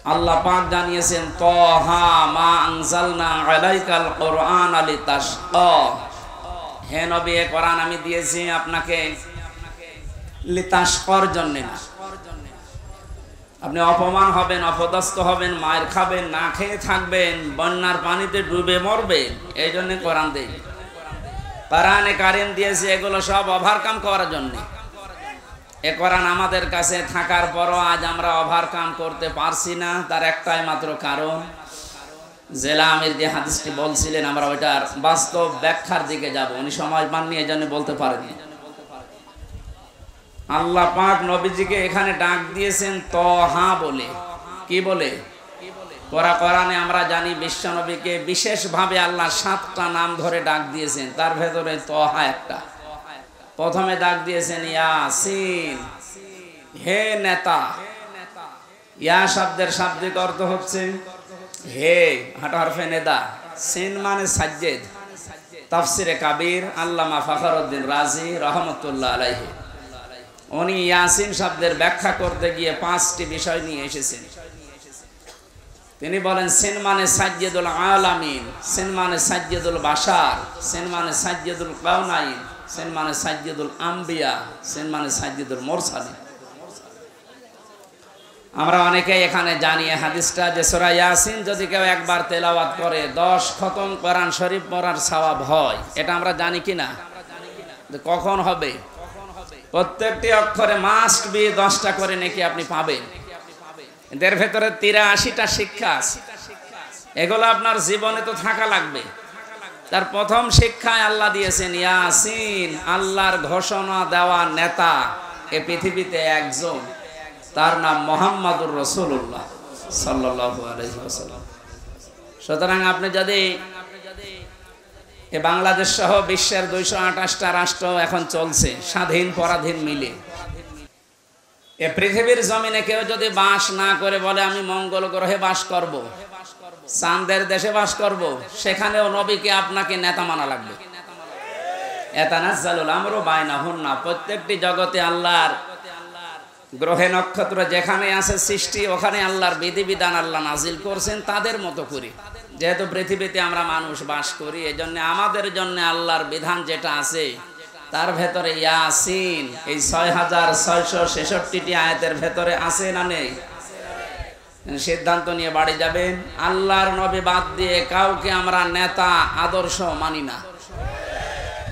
আল্লাহ পাক জানিয়েছেন তাহা মা আনজালনা আলাইকাল কুরআন লিতাশকা, হে নবী এই কোরআন আমি দিয়েছি আপনাকে লিতাশকার জন্য না। আপনি অপমান হবেন, অপদস্থ হবেন, মায়ের খাবেন, না খেয়ে থাকবেন, বন্যার পানিতে ডুবে মরবেন, এই জন্য কোরআন দেই। কোরআনে কারিম দিয়েছে এগুলো সব ওভারকাম করার জন্য। এ কোরআন আমাদের কাছে থাকার পরও আজ আমরা ওভারকাম করতে পারছি না, তার একটাই মাত্র কারণ, জেলা আমির যে হাদিসটি বলছিলেন আমরা ওইটার বাস্তব ব্যাখ্যার দিকে যাব, উনি সময় পাননি এই জন্য বলতে পারেনি। আল্লাহ পাক নবীজিকে এখানে ডাক দিয়েছেন তহা বলে। কি বলে? কোরআনে আমরা জানি বিশ্ব নবীকে বিশেষভাবে আল্লাহ 7টা নাম ধরে ডাক দিয়েছেন, তার ভেতরে তহা একটা। প্রথমে ডাক দিয়েছেন ইয়াসিন, হে নেতা। ইয়া শব্দের শাব্দিক অর্থ হচ্ছে হে, হাটা হরফে নেদা। সিন মানে সাজ্জেদ। তাফসিরে কাবির আল্লামা ফখরুদ্দিন রাজি রহমতুল্লাহ আলাইহি উনি ইয়াসিন শব্দের ব্যাখ্যা করতে গিয়ে 5টি বিষয় নিয়ে এসেছেন। তিনি বলেন সিন মানে সাজ্জেদুল আলামিন, সিন মানে সাজ্জেদুল বাশার, সিন মানে সাজ্জেদুল কাউনাইন, সিন মানে সাজ্জেদুল আম্বিয়া, সিন মানে সাজ্জেদুল মুরসালিন। আমরা অনেকেই এখানে জানি হাদিসটা যে সূরা ইয়াসিন যদি কেউ একবার তেলাওয়াত করে 10 খতম কোরআন শরীফ পড়ার সওয়াব হয়। এটা আমরা জানি কি না? কখন হবে? প্রত্যেকটি অক্ষরে মাস্ট বি 10টা করে নাকি আপনি পাবেন। এদের ভেতরে 83টা শিক্ষা আছে, এগুলো আপনার জীবনে তো থাকা লাগবে। তার প্রথম শিক্ষায় আল্লাহ দিয়েছেন ইয়াসিন, আল্লাহর ঘোষণা দেওয়া নেতা এ পৃথিবীতে একজন, তার নাম মুহাম্মাদুর রাসূলুল্লাহ সাল্লাল্লাহু আলাইহি ওয়াসাল্লাম। সুতরাং আপনি যদি বাংলাদেশ সহ বিশ্বের 228টা রাষ্ট্র এখন চলছে স্বাধীন পরাধীন মিলে, এ পৃথিবীর জমিনে কেউ যদি বাস না করে বলে আমি মঙ্গল গ্রহে বাস করব, চাঁদের দেশে বাস করব, সেখানেও নবীকে আপনাকে নেতা মানা লাগবে। ইয়াতানাজ্জালুল আমরু বাইনাহুন্না, প্রত্যেকটি জগতে আল্লাহর গ্রহে নক্ষত্র যেখানে আছে সৃষ্টি, ওখানে আল্লাহর বিধিবিধান আল্লাহ নাজিল করছেন তাদের মতো করে। যেহেতু পৃথিবীতে আমরা মানুষ বাস করি, এজন্য আমাদের জন্য আল্লাহর বিধান যেটা আছে তার ভেতরে ইয়াসিন এই 6666টি আয়াতের ভেতরে আছে না নেই? সিদ্ধান্ত নিয়ে বাড়ি যাবেন, আল্লাহর নবী বাদ দিয়ে কাউকে আমরা নেতা আদর্শ মানি না।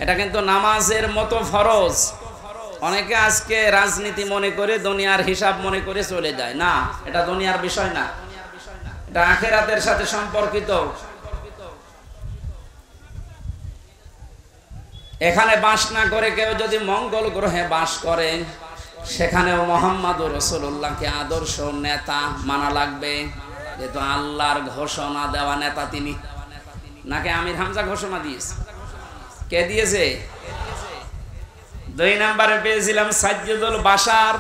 এটা কিন্তু নামাজের মতো ফরজ। অনেকে আজকে রাজনীতি মনে করে, দুনিয়ার হিসাব মনে করে চলে যায়। না, এটা দুনিয়ার বিষয় না, এটা আখিরাতের সাথে সম্পর্কিত। এখানে বাস না করে কেউ যদি মঙ্গল গ্রহে বাস করে, সেখানেও মুহাম্মাদুর রাসূলুল্লাহকে আদর্শ নেতা মানা লাগবে। যেহেতু আল্লাহর ঘোষণা দেওয়া নেতা তিনি। নাকি আমির হামজা ঘোষণা দিয়েছে? কে দিয়েছে? 2 নম্বরে পেয়েছিলাম সাজ্জেদুল বাশার।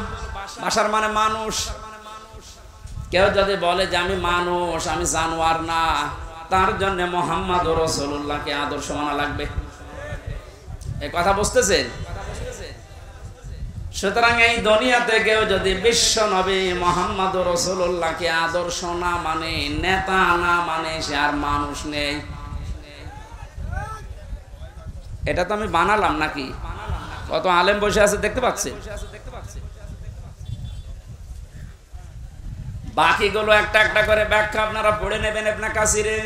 বাশার মানে মানুষ। কেউ যদি বলে যে আমি মানুষ, আমি জানোয়ার না, তার জন্য মুহাম্মাদুর রাসূলুল্লাহকে আদর্শ মানা লাগবে। এই কথা বুঝতেছেন? সুতরাং এই দুনিয়াতে কেউ যদি বিশ্ব নবী মুহাম্মাদুর রাসূলুল্লাহকে আদর্শ না মানে, নেতা না মানে, সে আর মানুষ নেই। এটা তো আমি বানালাম নাকি? কত আলেম বসে আছে দেখতে পাচ্ছেন। বাকিগুলো একটা একটা করে ব্যাখ্যা আপনারা পড়ে নেবেন ইবনে কাসিরে,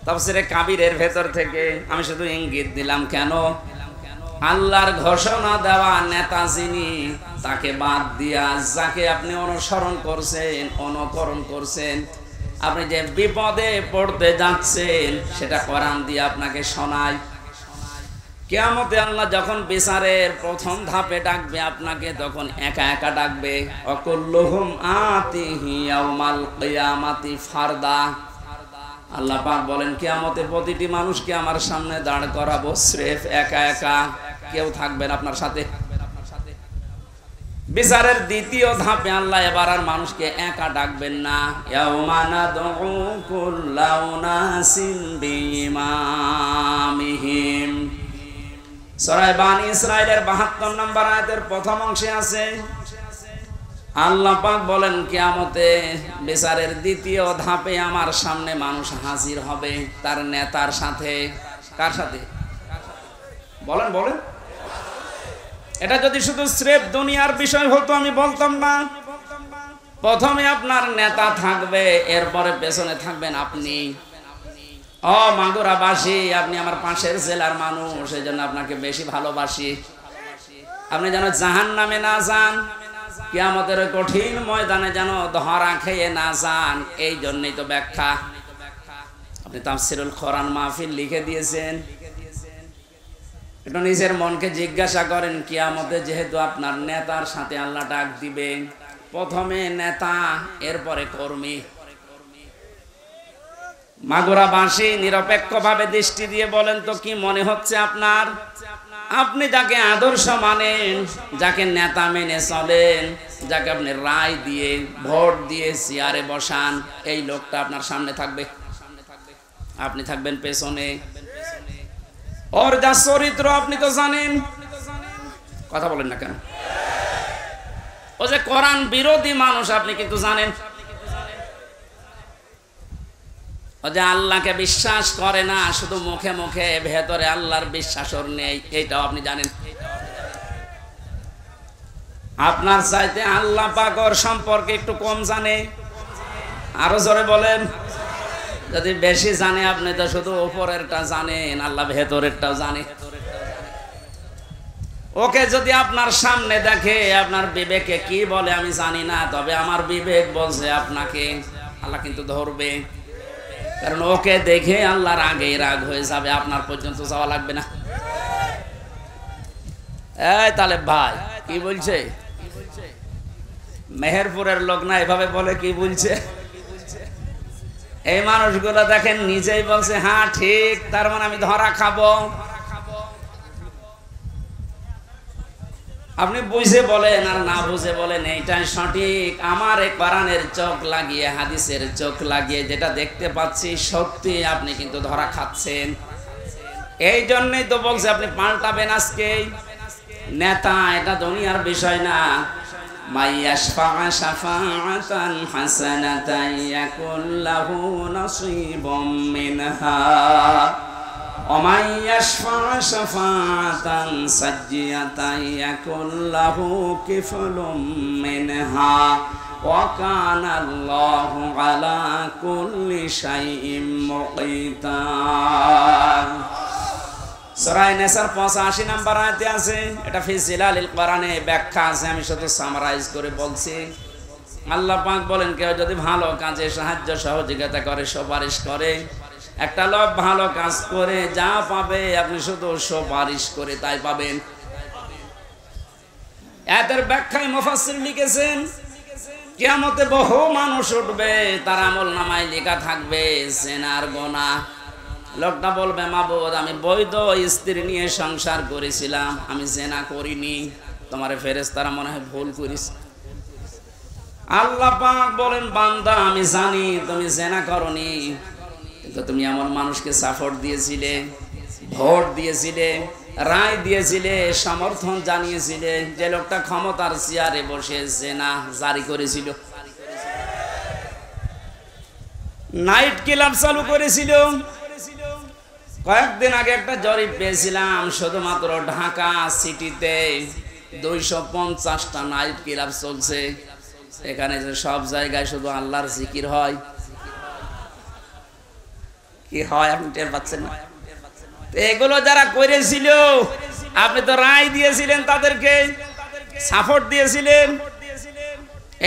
তাফসিরে কাবিরের ভেতর থেকে। আমি শুধু ইঙ্গিত দিলাম কেন, আল্লাহর ঘোষণা দেওয়া নেতা যিনি, তাকে বাদ দিয়া যাকে আপনি অনুসরণ করছেন, অনুকরণ করছেন, আপনি যে বিপদে পড়তে যাচ্ছেন সেটা কোরআন দিয়ে আপনাকে শোনায়। কিয়ামতে আল্লাহ যখন বিচারের প্রথম ধাপে ডাকবে আপনাকে, তখন একা একা ডাকবে। অকুল্লুহুম আতিহি ইয়াউমাল কিয়ামাতি ফারদা। আল্লাহ পাক বলেন কিয়ামতে প্রতিটি মানুষকে আমার সামনে দাঁড় করাবো, স্রেফ একা একা, কেউ থাকবেন আপনার সাথে। বিচারের দ্বিতীয় ধাপে আল্লাহ এবার আর মানুষকে একা ডাকবেন না। ইয়াউমা নাদউ কুল্লা উনাসিন বিইমামিহিম। সূরা বানী ইসরাঈলের 72 নম্বর আয়াতের প্রথম অংশে আছে আল্লাহ পাক বলেন কিয়ামতে বিচারের দ্বিতীয় ধাপে আমার সামনে মানুষ হাজির হবে তার নেতার সাথে। কার সাথে বলেন বলেন? এটা যদি শুধু স্রেফ দুনিয়ার বিষয় হতো আমি বলতাম না। প্রথমে আপনার নেতা থাকবে, এরপরে পেছনে থাকবেন আপনি। ও মাগুরাবাসী, আপনি আমার পাশের জেলার মানুষ, এই জন্য আপনাকে বেশি ভালোবাসি। আপনি যেন জাহান্নামে না যান, কিয়ামতের কঠিন ময়দানে যেন ধরা খেয়ে না যান, এই জন্যই তো ব্যাখ্যা। আপনি তাফসিরুল কোরআন মাহফিল লিখে দিয়েছেন। একটু নিজের মনকে জিজ্ঞাসা করেন, কিয়ামতে যেহেতু আপনার নেতার সাথে আল্লাহ ডাক দিবেন, প্রথমে নেতা এরপরে কর্মী। মাগুরাবাসী নিরপেক্ষভাবে দৃষ্টি দিয়ে বলেন তো কি মনে হচ্ছে আপনার? আপনি যাকে আদর্শ মানেন, যাকে নেতা মেনে চলেন, যাকে আপনি রায় দিয়ে ভোট দিয়ে চেয়ারে বসান, এই লোকটা আপনার সামনে থাকবে, আপনি থাকবেন পেছনে। ওর যা চরিত্র আপনি তো জানেন। কথা বলেন না কেন? ও যে কোরআন বিরোধী মানুষ আপনি কিন্তু জানেন। ও যে আল্লাহকে বিশ্বাস করে না, শুধু মুখে মুখে, ভেতরে আল্লাহর বিশ্বাস ওর নেই, এইটাও আপনি জানেন। আপনার চাইতে আল্লাহ পাক ওর সম্পর্কে একটু কম জানে। আরো জোরে বলেন। যদি বেশি জানে, আপনি তো শুধু উপরেরটা জানেন, আল্লাহ ভেতরেরটাও জানে। ওকে যদি আপনার সামনে দেখে, আপনার বিবেকে কি বলে আমি জানি না, তবে আমার বিবেক বলছে আপনাকে আল্লাহ কিন্তু ধরবে। কারণ ওকে দেখে আল্লাহর আগেই রাগ হয়ে যাবে, আপনার পর্যন্ত যাওয়া লাগবে না। এই তালেব ভাই কি বলছে? মেহেরপুরের লোক না, এভাবে বলে কি বলছে? এই মানুষগুলো দেখেন নিজেই বলছে হ্যাঁ ঠিক, তার মানে আমি ধরা খাবো। আপনি বুঝে বলেন আর না বুঝে বলেন এইটাই সঠিক। আমার এই কোরআনের চোখ লাগিয়ে, হাদিসের চোখ লাগিয়ে যেটা দেখতে পাচ্ছি সত্যি, আপনি কিন্তু ধরা খাচ্ছেন। এই জন্যই তো বলছে আপনি পাল্টাবেন আজকে। নেতা এটা দুনিয়ার বিষয় না। মাইয়াশফা শাফাআতান হাসানাতান ইয়াকুল লাহু নাসীবুম মিনহা ওয়া মাইয়াশফা শাফাআতান সাজ্জিয়াতান ইয়াকুল লাহু কিফলুম মিনহা ওয়া কানা আল্লাহু আলা কুল্লি শাইইন মুকিতা। সূরা নিসার 85 নম্বর আয়াতে আছে, এটা ফি জিলালিল কোরআনে ব্যাখ্যা আছে, আমি শুধু সামারাইজ করে বলছি। আল্লাহ পাক বলেন কেউ যদি ভালো কাজে সাহায্য সহযোগিতা করে, সুপারিশ করে, একটা লোক ভালো কাজ করে যা পাবে আপনি শুধু সুপারিশ করে তাই পাবেন। এর ব্যাখ্যায় মুফাসসির লিখেছেন কিয়ামতে বহু মানুষ উঠবে, তার আমলনামায় লেখা থাকবে জিনার গুনাহ। লোকটা বলবে মাবুদ আমি বৈধ স্ত্রী নিয়ে সংসার করেছিলাম, আমি জিনা করিনি, তোমার ফেরেশতারা মনে হয় ভুল করিস। আল্লাহ পাক বলেন বান্দা আমি জানি তুমি জিনা করনি, কিন্তু তুমি এমন মানুষকে সাপোর্ট দিয়েছিলে, ভোট দিয়েছিলে, রায় দিয়েছিলে, সমর্থন জানিয়েছিলে, যে লোকটা ক্ষমতার চেয়ারে বসে জিনা জারি করেছিল, নাইট ক্লাব চালু করেছিল। কয়েকদিন আগে একটা জরিপ পেয়েছিলাম, শুধুমাত্র ঢাকা সিটিতে 250টা নাইট ক্লাব চলছে। এখানে যে সব জায়গায় শুধু আল্লাহর জিকির হয়, কি হয় আপনি টের পাচ্ছেন না? এগুলো যারা করেছিল আপনি তো রায় দিয়েছিলেন, তাদেরকে সাপোর্ট দিয়েছিলেন।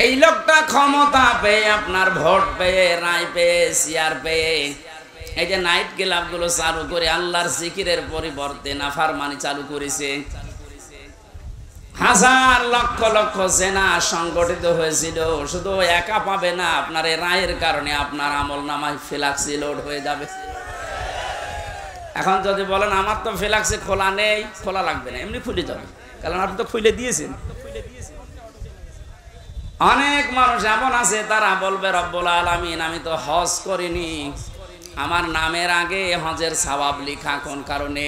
এই লোকটা ক্ষমতা পেয়ে, আপনার ভোট পেয়ে, রায় পেয়ে, চেয়ার পেয়ে, এই যে নাইট ক্লাব গুলো চালু করে আল্লাহর জিকিরের পরিবর্তে নাফরমানি চালু করেছে। হাজার লক্ষ লক্ষ জেনা সংগঠিত হয়েছিল। শুধু একা পাবে না, আপনার এই রায়ের কারণে আপনার আমলনামায় ফ্ল্যাক্সি লোড হয়ে যাবে। এখন যদি বলেন আমার তো ফ্ল্যাক্সি খোলা নেই, খোলা লাগবে না, এমনি খুলে যাবে, কারণ আপনি তো খুলে দিয়েছেন। অনেক মানুষ এমন আছে তারা বলবে রব্বুল আলামিন আমি তো হজ করিনি, আমার নামের আগে হজের সওয়াব লেখা, কোন কারণে?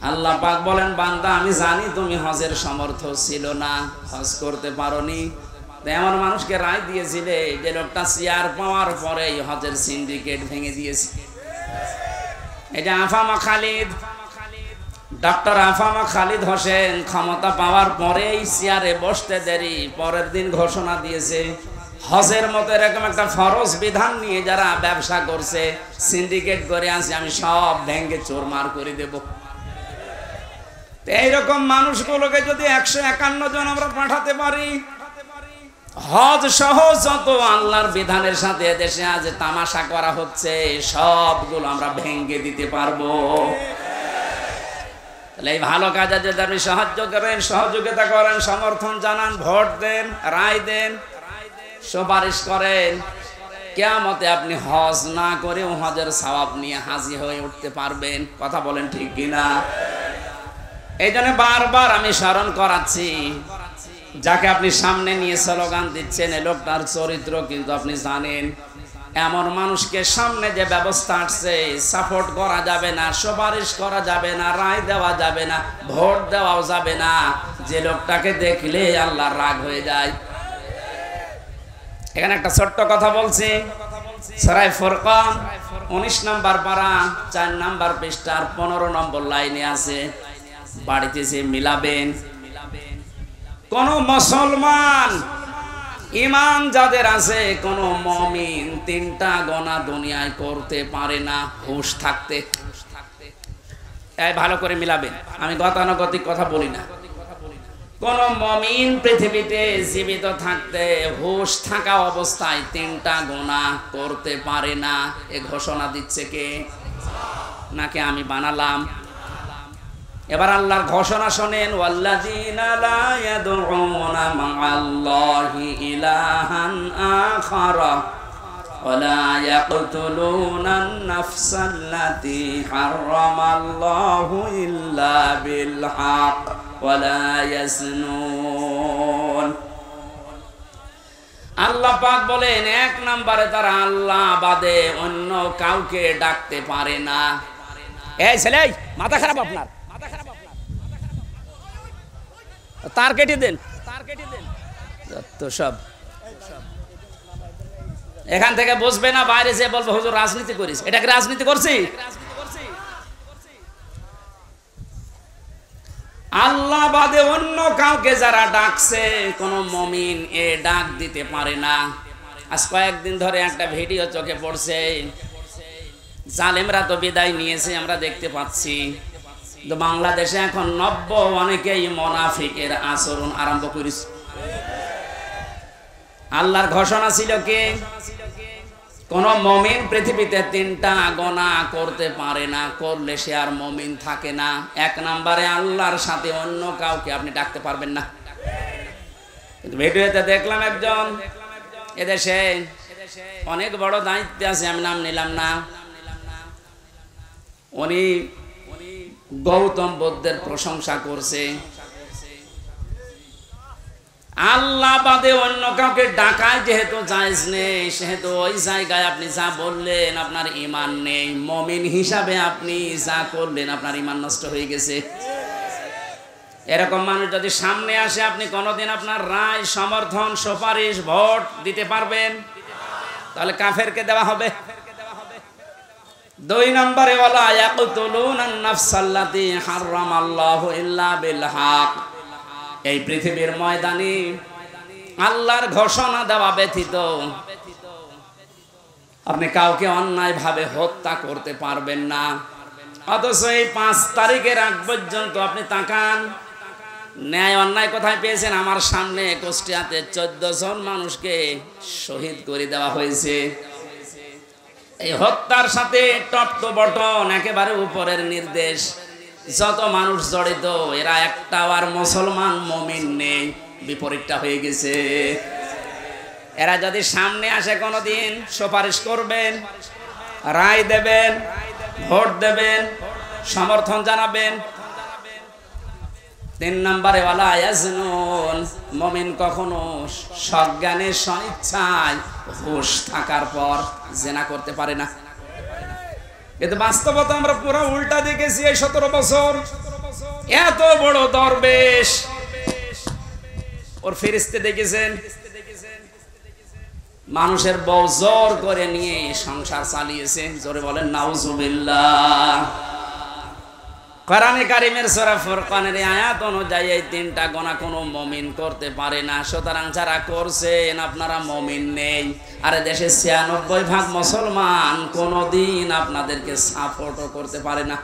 আল্লাহ পাক বলেন বান্দা আমি জানি তুমি হজের সামর্থ্য ছিল না, হজ করতে পারোনি, এমন মানুষকে রায় দিয়েছিলে যে লোকটা চেয়ার পাওয়ার পরে হজের সিন্ডিকেট ভেঙে দিয়েছে। এটা আফামা খালিদ, ডক্টর আফামা খালিদ হোসেন ক্ষমতা পাওয়ার পরেই চেয়ারে বসতে দেরি, পরের দিন ঘোষণা দিয়েছে হজের মতো এরকম একটা ফরজ বিধান নিয়ে যারা ব্যবসা করছে, সিন্ডিকেট করে আছে, আমি সব ভেঙে চোরমার করে দেব। এইরকম মানুষগুলোকে যদি 151 জন আমরা পাঠাতে পারি, হজ সহ যত আল্লাহর বিধানের সাথে দেশে আজ তামাশা করা হচ্ছে সবগুলো আমরা ভেঙে দিতে পারবো। তাহলে এই ভালো কাজে যদি আপনি সাহায্য করেন, সহযোগিতা করেন, সমর্থন জানান, ভোট দেন, রায় দেন, সুপারিশ করেন, কিয়ামতে আপনি হজ না করেও হজের সওয়াব নিয়ে হাজির হয়ে উঠতে পারবেন। কথা বলেন ঠিক কিনা? এই জন্য বারবার আমি স্মরণ করাচ্ছি, যাকে আপনি সামনে নিয়ে স্লোগান দিচ্ছেন এ লোকটার চরিত্র কিন্তু আপনি জানেন। এমন মানুষকে সামনে যে ব্যবস্থা আসছে সাপোর্ট করা যাবে না, সুপারিশ করা যাবে না, রায় দেওয়া যাবে না, ভোট দেওয়াও যাবে না। যে লোকটাকে দেখলে আল্লাহর রাগ হয়ে যায়। এখানে একটা ছোট্ট কথা বলছি, সূরা ফুরকান 19 নম্বর পারা 4 নম্বর পৃষ্ঠার 15 নম্বর লাইনে আছে, বাড়িতে যে মিলাবেন। কোন মুসলমান ঈমান যাদের আছে, কোন মুমিন 3টা গোনা দুনিয়ায় করতে পারে না হুঁশ থাকতে। এই ভালো করে মিলাবেন, আমি গতানুগতিক কথা বলি না। কোন মুমিন পৃথিবীতে জীবিত থাকতে হুঁশ থাকা অবস্থায় 3টা গোনা করতে পারে না। এ ঘোষণা দিচ্ছে কে? নাকি আমি বানালাম? এবার আল্লাহর ঘোষণা শোনেন, ওয়াল্লাযীনা লা ইয়াদউনা মা'আল্লাহি ইলাহান আখারা ওয়া লা ইয়াকতুলুনান নাফসাল্লাতী হারামাল্লাহু ইল্লা বিল হক ওয়া লা ইয়াজনুন। আল্লাহ পাক বলেন, 1 নম্বরে তারা আল্লাহ বাদে অন্য কাউকে ডাকতে পারে না। এই ছেলে, মাথা খারাপ আপনার? তার কেটে দেন, তো সব এখান থেকে বুঝবে না, বাইরে যে বলবো হুজুর রাজনীতি করিস। এটা কি রাজনীতি করছি? আল্লাহ বাদে অন্য কাউকে যারা ডাকছে কোন মুমিন এ ডাক দিতে পারে না। আজ কয়েকদিন ধরে একটা ভিডিও চোখে পড়ছে, জালেমরা তো বিদায় নিয়েছে আমরা দেখতে পাচ্ছি, তো বাংলাদেশে এখন নব্য অনেকেই মুনাফিকের আচরণ আরম্ভ করেছে। আল্লাহর ঘোষণা ছিল কি? কোন মুমিন পৃথিবীতে 3টা গোনা করতে পারে না, করলে সে আর মুমিন থাকে না। 1 নম্বরে আল্লাহর সাথে অন্য কাউকে আপনি ডাকতে পারবেন না। কিন্তু ভিডিওতে দেখলাম একজন এদেশে অনেক বড় দায়িত্বে আছে, আমি নাম নিলাম না, উনি গৌতম বুদ্ধের প্রশংসা করছে। আল্লাহ বাদে অন্য কাউকে ডাকায় যেহেতু জায়েজ নেই, সেহেতু ওই জায়গায় আপনি যা বললেন আপনার ঈমান নেই। মুমিন হিসাবে আপনি যা করলেন আপনার ঈমান নষ্ট হয়ে গেছে। এরকম মানুষ যদি সামনে আসে, আপনি কোনোদিন আপনার রায়, সমর্থন, সুপারিশ, ভোট দিতে পারবেন? তাহলে কাফেরকে দেওয়া হবে। 2 নম্বরে ওয়ালা ইয়াকতুলুনান নাফসাল্লাতী হারামাল্লাহু ইল্লা বিল হক। এই পৃথিবীর ময়দানে আল্লাহর ঘোষণা দেওয়া ব্যতীত আপনি কাউকে অন্যায়ভাবে হত্যা করতে পারবেন না। অথচ এই 5 তারিখের আগ পর্যন্ত আপনি তাকান, ন্যায় অন্যায় কোথায় পেয়েছেন? আমার সামনে কুষ্টিয়াতে 14 জন মানুষকে শহীদ করে দেওয়া হয়েছে। এই হত্যার সাথে টপ টু বটন একেবারে উপরের নির্দেশ, যত মানুষ জড়িত এরা একটাও আর মুসলমান মুমিন নেই, বিপরীতটা হয়ে গেছে। এরা যদি সামনে আসে কোনোদিন সুপারিশ করবেন, রায় দেবেন, ভোট দেবেন, সমর্থন জানাবেন। 3 নম্বরে ওয়ালা ইয়াজনুন, মুমিন কখনো সজ্ঞানে স্বইচ্ছায় হুঁশ থাকার পর জিনা করতে পারে না। কিন্তু বাস্তবতা আমরা পুরো উল্টা দেখেছি। এই 17 বছর এত বড় দরবেশ, ওর ফেরেশতা দেখেছেন, মানুষের বউ জোর করে নিয়ে সংসার চালিয়েছে। জোরে বলেন নাউজুবিল্লাহ। কোরআনে কারিমের সূরা ফুরকানের আয়াত অনুযায়ী এই তিনটা গুনাহ কোনো মুমিন করতে পারে না। সুতরাং যারা করছেন আপনারা মুমিন নেই। আর দেশে ৯৬% মুসলমান কোনোদিন আপনাদেরকে সাপোর্টও করতে পারে না।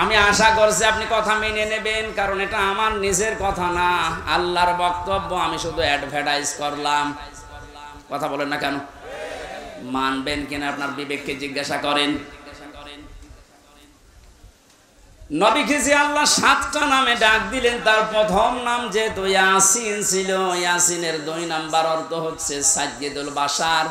আমি আশা করছি আপনি কথা মেনে নেবেন, কারণ এটা আমার নিজের কথা না, আল্লাহর বক্তব্য। আমি শুধু অ্যাডভার্টাইজ করলাম। কথা বলেন না কেন? মানবেন কিনা আপনার বিবেককে জিজ্ঞাসা করেন। নবীকে যে আল্লাহ 7টা নামে ডাক দিলেন, তার প্রথম নাম যেহেতু ইয়াসিন ছিল, ইয়াসিনের 2 নাম্বার অর্থ হচ্ছে সাইয়্যিদুল বাশার।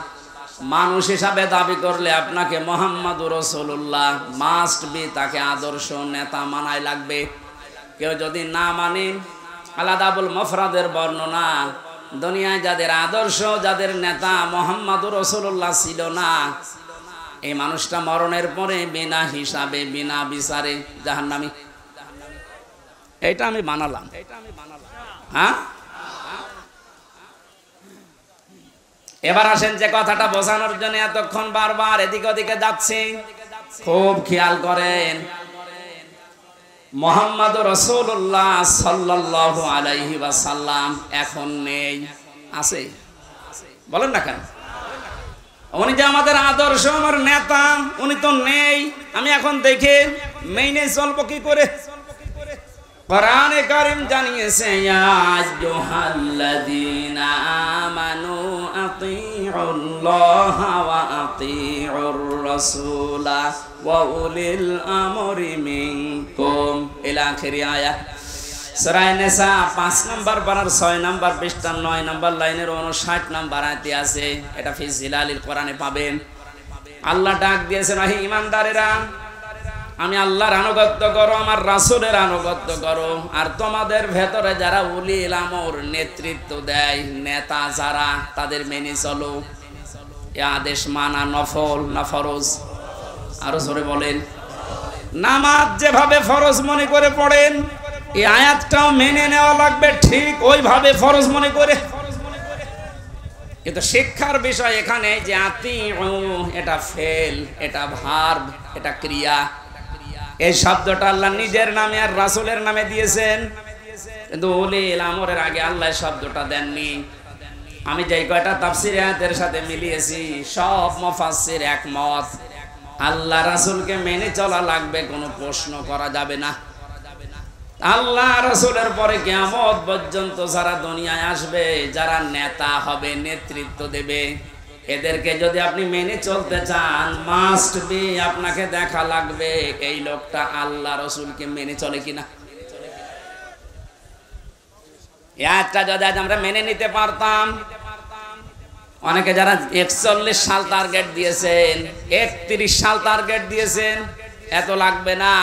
মানুষ হিসাবে দাবি করলে আপনাকে মুহাম্মাদুর রাসূলুল্লাহ মাস্ট বি, তাকে আদর্শ নেতা মানাই লাগবে। কেউ যদি না মানেন, আলাদাবুল মুফরাদের বর্ণনা, দুনিয়ায় যাদের আদর্শ, যাদের নেতা মুহাম্মাদুর রাসূলুল্লাহ ছিল না, এই মানুষটা মরণের পরে বিনা হিসাবে বিনা বিচারে জাহান্নামী। এটা আমি বানালাম। হ্যাঁ, এবার আসেন যে কথাটা বোঝানোর জন্য এতক্ষণ বারবার এদিকে ওদিকে যাচ্ছে, খুব খেয়াল করেন। মুহাম্মাদুর রাসূলুল্লাহ সাল্লাল্লাহু আলাইহি ওয়াসাল্লাম এখন নেই, আছে? বলেন না কেন? উনি যে আমাদের আদর্শ, আমার নেতা, উনি তো নেই। আমি এখন দেখে মেনে চলবো কি করে? কোরআনে কারীম জানিয়েছে, ইয়া আইয়ুহাল্লাযীনা আমানু আতিউল্লাহা ওয়া আতিউর রাসূলা ওয়া উলিল আমরি মিনকুম ইলা আখিরি আয়াত। সূরা নিসা 5 নম্বর পারার 6 নম্বর পৃষ্ঠা 9 নম্বর লাইনের 59 নম্বর আয়াতে আছে। এটা ফি জিলালিল কোরআনে পাবেন। আল্লাহ ডাক দিয়েছেন, হে ঈমানদারেরা, আমি আল্লাহর আনুগত্য করো, আমার রাসূলের আনুগত্য করো, আর তোমাদের ভেতরে যারা উলিল আমর নেতৃত্ব দেয়, নেতা যারা, তাদের মেনে চলো। এই আদেশ মানা নফল না ফরজ? আরো জোরে বলেন। নামাজ যেভাবে ফরজ মনে করে পড়েন, এই আয়াতটাও মেনে নেওয়া লাগবে ঠিক ওইভাবে ফরজ মনে করে। কিন্তু শিক্ষার বিষয় এখানে যে আতিউ, এটা ফেল, এটা ভার্ব, এটা ক্রিয়া। এই শব্দটা আল্লাহ নিজের নামে আর রাসূলের নামে দিয়েছেন, কিন্তু উলিল আমরের আগে আল্লাহ শব্দটা দেননি। আমি যেই কয়টা তাফসীরে আয়াতের সাথে মিলিয়েছি, সব মুফাসসির একমত, আল্লাহ রাসূলকে মেনে চলা লাগবে, কোনো প্রশ্ন করা যাবে না। আল্লাহ রাসূলের পরে কিয়ামত পর্যন্ত যারা দুনিয়ায় আসবে, যারা নেতা হবে, নেতৃত্ব দেবে, এদেরকে যদি আপনি মেনে চলতে চান, মাস্ট বি আপনাকে দেখা লাগবে এই লোকটা আল্লাহ রাসূলকে মেনে চলে কিনা। একটা যদি আজ আমরা মেনে নিতে পারতাম, অনেকে যারা 41 সাল টার্গেট দিয়েছেন, 31 সাল টার্গেট দিয়েছেন, এত লাগবে না।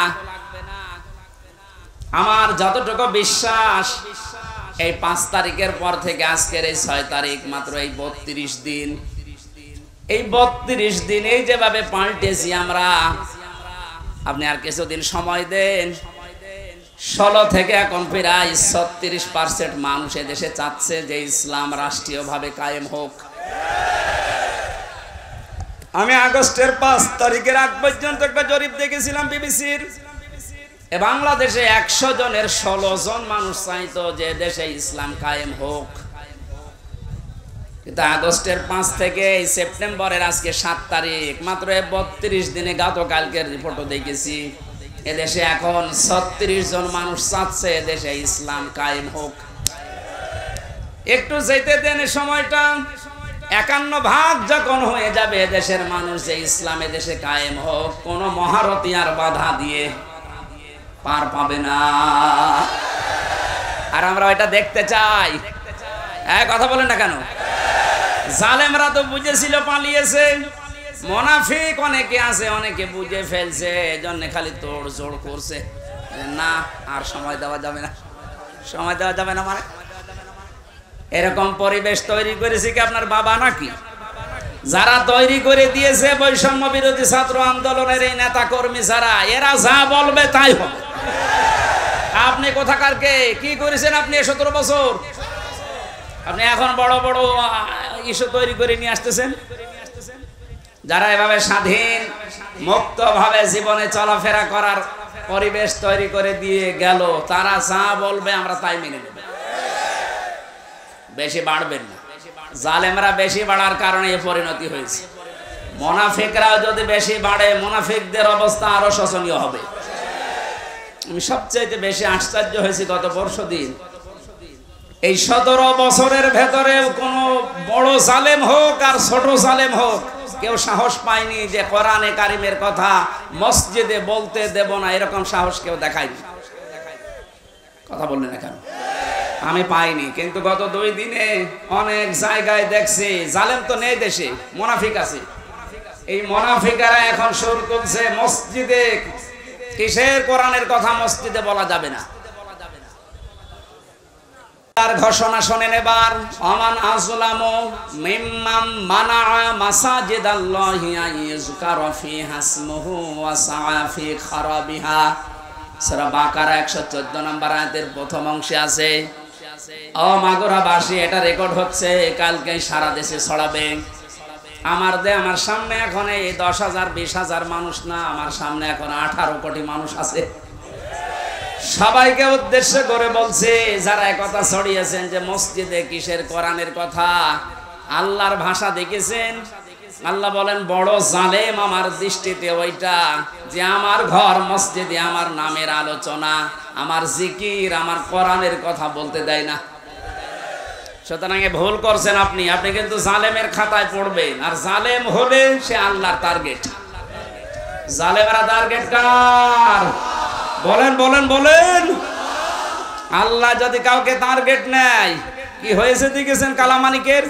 আমার যতটুকু বিশ্বাস, এই 5 তারিখের পর থেকে আজকের এই 6 তারিখ, মাত্র এই 32 দিন, এই 32 দিন এই যেভাবে পাল্টেছি আমরা, আপনি আর কিছুদিন সময় দেন, 16 থেকে এখন প্রায় 36% মানুষ এদেশে চাচ্ছে যে ইসলাম রাষ্ট্রীয়ভাবে কায়েম হোক। আমি আগস্টের 5 তারিখের আগ পর্যন্ত একটা জরিপ দেখেছিলাম বিবিসির, বাংলাদেশে 100 জনের 16 জন মানুষ চাইতো যে দেশে ইসলাম কায়েম হোক। কিন্তু আগস্টের 5 থেকে সেপ্টেম্বরের আজকে 7 তারিখ, মাত্র 32 দিনে গতকালকের রিপোর্টও দেখেছি, এদেশে এখন 36 জন মানুষ চাচ্ছে এদেশে ইসলাম কায়েম হোক। একটু যেতে দেন সময়টা, 51 যখন হয়ে যাবে এদেশের মানুষ যে ইসলাম এদেশে কায়েম হোক, কোন মহারথী আর বাধা দিয়ে পার পাবে না। আর আমরা এটা দেখতে চাই। কথা বলেন না কেন? জালেমরা তো বুঝেছিল, পালিয়েছে। মুনাফিক অনেকে আছে, অনেকে বুঝে ফেলছে, এজন্য খালি তোড় জোড় করছে, না আর সময় দেওয়া যাবে না, সময় দেওয়া যাবে না। মানে এরকম পরিবেশ তৈরি করেছে কি আপনার বাবা নাকি? যারা তৈরি করে দিয়েছে বৈষম্য বিরোধী ছাত্র আন্দোলনের এই নেতা কর্মী যারা, এরা যা বলবে তাই হবে। আপনি কোথাকার কে, কি করেছেন আপনি 17 বছর? আপনি এখন বড় বড় ইস্যু তৈরি করে নিয়ে আসতেছেন? যারা এভাবে স্বাধীন মুক্ত ভাবে জীবনে চলাফেরা করার পরিবেশ তৈরি করে দিয়ে গেল, তারা যা বলবে আমরা তাই মেনে নেব। বেশি বাড়বেন না। জালেমরা বেশি বাড়ার কারণে এই পরিণতি হয়েছে। মুনাফিকরাও যদি বেশি বাড়ে, মুনাফিকদের অবস্থা আরো শোচনীয় হবে। আমি সবচেয়ে বেশি আশ্চর্য হয়েছি গত পরশুদিন, এই 17 বছরের ভেতরে কোন বড় জালেম হোক আর ছোট জালেম হোক, কেউ সাহস পায়নি যে কোরআনে কারিমের কথা মসজিদে বলতে দেব না, এরকম সাহস কেউ দেখায়নি। কথা বললেন না কেন? আমি পাইনি। কিন্তু গত 2 দিনে অনেক জায়গায় দেখছি জালেম তো নেই দেশে, মুনাফিক আছে। এই মুনাফিকরা এখন সুর তুলছে মসজিদে কিসের কোরআনের কথা মসজিদে বলা যাবে না। তার ঘোষণা শোনেন এবার, আমান আযলামু মিম্মান মানাআ মাসাজিদাল্লাহি আইয়ুযকারা ফিহা ইসমুহু ওয়া সাআ ফি খারাবিহা। সূরা বাকারা 114 নম্বর আয়াতের প্রথম অংশে আছে, ও মাগুরাবাসী, এটা রেকর্ড হচ্ছে, কালকে সারা দেশে ছড়াবে। আমার সামনে এখন এই 10,000 20,000 মানুষ না, আমার সামনে এখন 18 কোটি মানুষ আছে। সবাইকে উদ্দেশ্য করে বলছে যারা একথা ছড়িয়েছেন যে মসজিদে কিসের কোরআনের কথা, আল্লাহর ভাষা দেখেছেন? আল্লাহ বলেন বড় জালেম আমার দৃষ্টিতে ওইটা যে আমার ঘর মসজিদে আমার নামের আলোচনা, আমার জিকির, আমার কোরআনের কথা বলতে দেয় না। সুতরাং ভুল করছেন আপনি কিন্তু জালেমের খাতায় পড়বেন। আর জালেম হলে সে আল্লাহর টার্গেট। জালেমরা টার্গেট কার? বলেন বলেন বলেন। আল্লাহ যদি কাউকে টার্গেট নেয়, কি হয়েছে দেখেছেন? কালামানিকের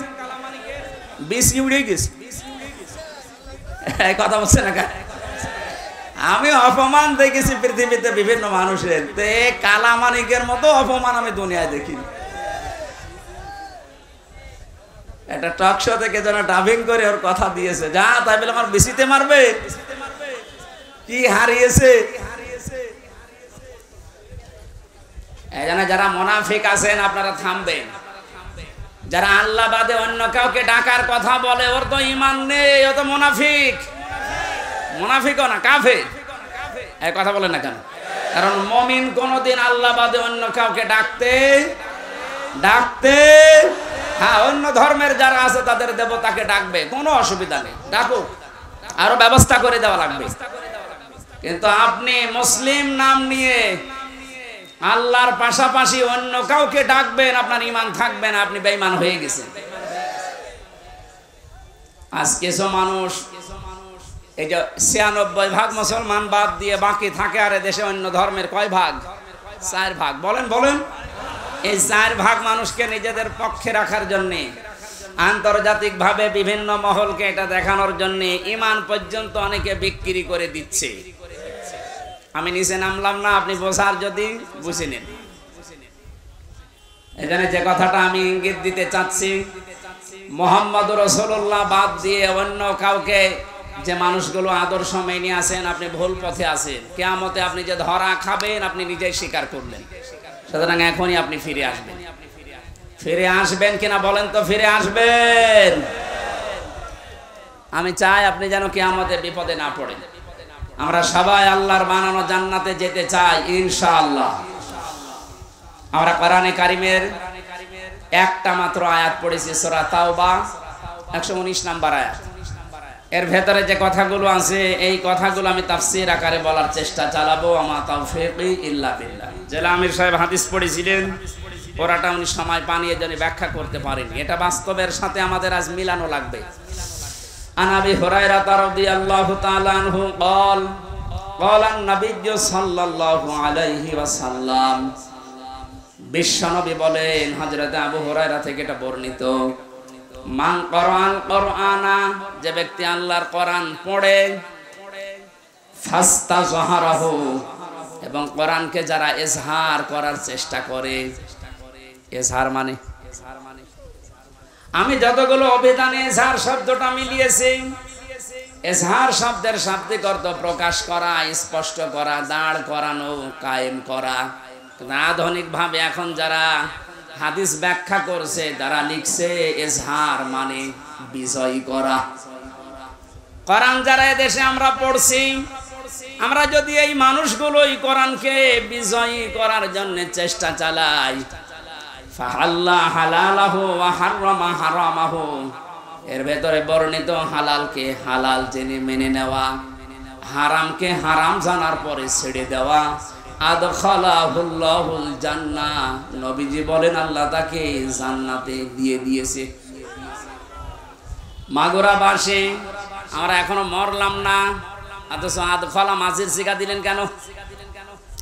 বিসি উড়ে গেছে। এই কথা বলছে না? আমি অপমান দেখেছি পৃথিবীতে বিভিন্ন মানুষের, তে কালামানিকের মতো অপমান আমি দুনিয়ায় দেখিনি। একটা টক শো থেকে যেন ডাবিং করে ওর কথা দিয়েছে, যা তাই বলে আমার বিসিতে মারবে। কি হারিয়েছে? এই জন্য যারা মুনাফিক আছেন আপনারা থামবেন। যারা আল্লাহ বাদে অন্য কাউকে ডাকার কথা বলে, ওর তো ঈমান নেই, ও তো মুনাফিক। মুনাফিকও না, কাফের। এই কথা বলেন না কেন? কারণ মুমিন কোনদিন আল্লাহ বাদে অন্য কাউকে ডাকতে হ্যাঁ, অন্য ধর্মের যারা আছে তাদের দেবতাকে ডাকবে, কোনো অসুবিধা নেই, ডাকুক, আরো ব্যবস্থা করে দেওয়া লাগবে। কিন্তু আপনি মুসলিম নাম নিয়ে আল্লাহর পাশাপাশি অন্য কাউকে ডাকবেন, আপনার ঈমান থাকবে না, আপনি বেঈমান হয়ে গেছেন। আজ কিছু মানুষ এই যে 96% মুসলমান বাদ দিয়ে বাকি থাকে, আর দেশে অন্য ধর্মের কয় ভাগ? 4 ভাগ। বলেন বলেন। এই 4 ভাগ মানুষকে নিজেদের পক্ষে রাখার জন্যে, আন্তর্জাতিক ভাবে বিভিন্ন মহলকে এটা দেখানোর জন্যে ঈমান পর্যন্ত অনেকে বিক্রি করে দিচ্ছে। আমি নিচে নামলাম না, আপনি বোঝার যদি বুঝে নেন। এখানে যে কথাটা আমি ইঙ্গিত দিতে চাচ্ছি, মুহাম্মদুর রাসূলুল্লাহ বাদ দিয়ে অন্য কাউকে যে মানুষগুলো আদর্শ মেনে আছেন, আপনি ভুল পথে আছেন। কিয়ামতে আপনি যে ধরা খাবেন আপনি নিজেই স্বীকার করলেন। সুতরাং এখনই আপনি ফিরে আসবেন। ফিরে আসবেন কিনা বলেন তো? ফিরে আসবেন। আমি চাই আপনি যেন কিয়ামতে বিপদে না পড়েন। আমরা সবাই আল্লাহর বানানো জান্নাতে যেতে চাই ইনশাআল্লাহ। আমরা কোরআনে কারিমের একটা মাত্র আয়াত পড়েছি, সূরা তাওবা 119 নম্বর আয়াত। এর ভেতরে যে কথাগুলো আছে এই কথাগুলো আমি তাফসীর আকারে বলার চেষ্টা চালাবো। আমা তাওফীকি ইল্লা বিল্লাহ। জেলা আমির সাহেব হাদিস পড়েছিলেন, পড়াটা উনি সময় পানিয়ে জন্য ব্যাখ্যা করতে পারেননি। এটা বাস্তবের সাথে আমাদের আজ মিলানো লাগবে। আন আবি হুরায়রা রাদিয়াল্লাহু তাআলা আনহু قال قال النبي সাল্লাল্লাহু আলাইহি ওয়াসাল্লাম, বিশ্বনবী বলেন, হযরত আবু হুরায়রা থেকে এটা বর্ণিত, মান কোরআন কোরআনা, যে ব্যক্তি আল্লাহর কোরআন পড়ে, ফাস্তাজহারাহু, এবং কোরআনকে যারা ইজহার করার চেষ্টা করে। ইজহার মানে আমি যতগুলো অভিধানে ইজহার শব্দটা মিলিয়েছি, ইজহার শব্দের শাব্দিক অর্থ প্রকাশ করা, স্পষ্ট করা, দাঁড় করানো, কায়েম করা। আধুনিক ভাবে এখন যারা হাদিস ব্যাখ্যা করছে, তারা লিখছে এজহার মানে বিজয় করা। কোরআন যারা এদেশে আমরা পড়ছি, আমরা যদি এই মানুষগুলোই কোরআনকে বিজয়ী করার জন্য চেষ্টা চালাই, ফাহাল্লা হালালাহু ওয়া হারামা হারামাহু, এর ভেতরে বর্ণিত হালালকে হালাল জেনে মেনে নেওয়া, হারামকে হারাম জানার পরে ছেড়ে দেওয়া, আদখালাহুল্লাহুল জান্নাহ, নবীজি বলেন আল্লাহ তাকে জান্নাতে দিয়ে দিয়েছে। মাগুরাবাসী আমরা এখনো মরলাম না, অথচ আদখালা মাঝির শিখা দিলেন কেন?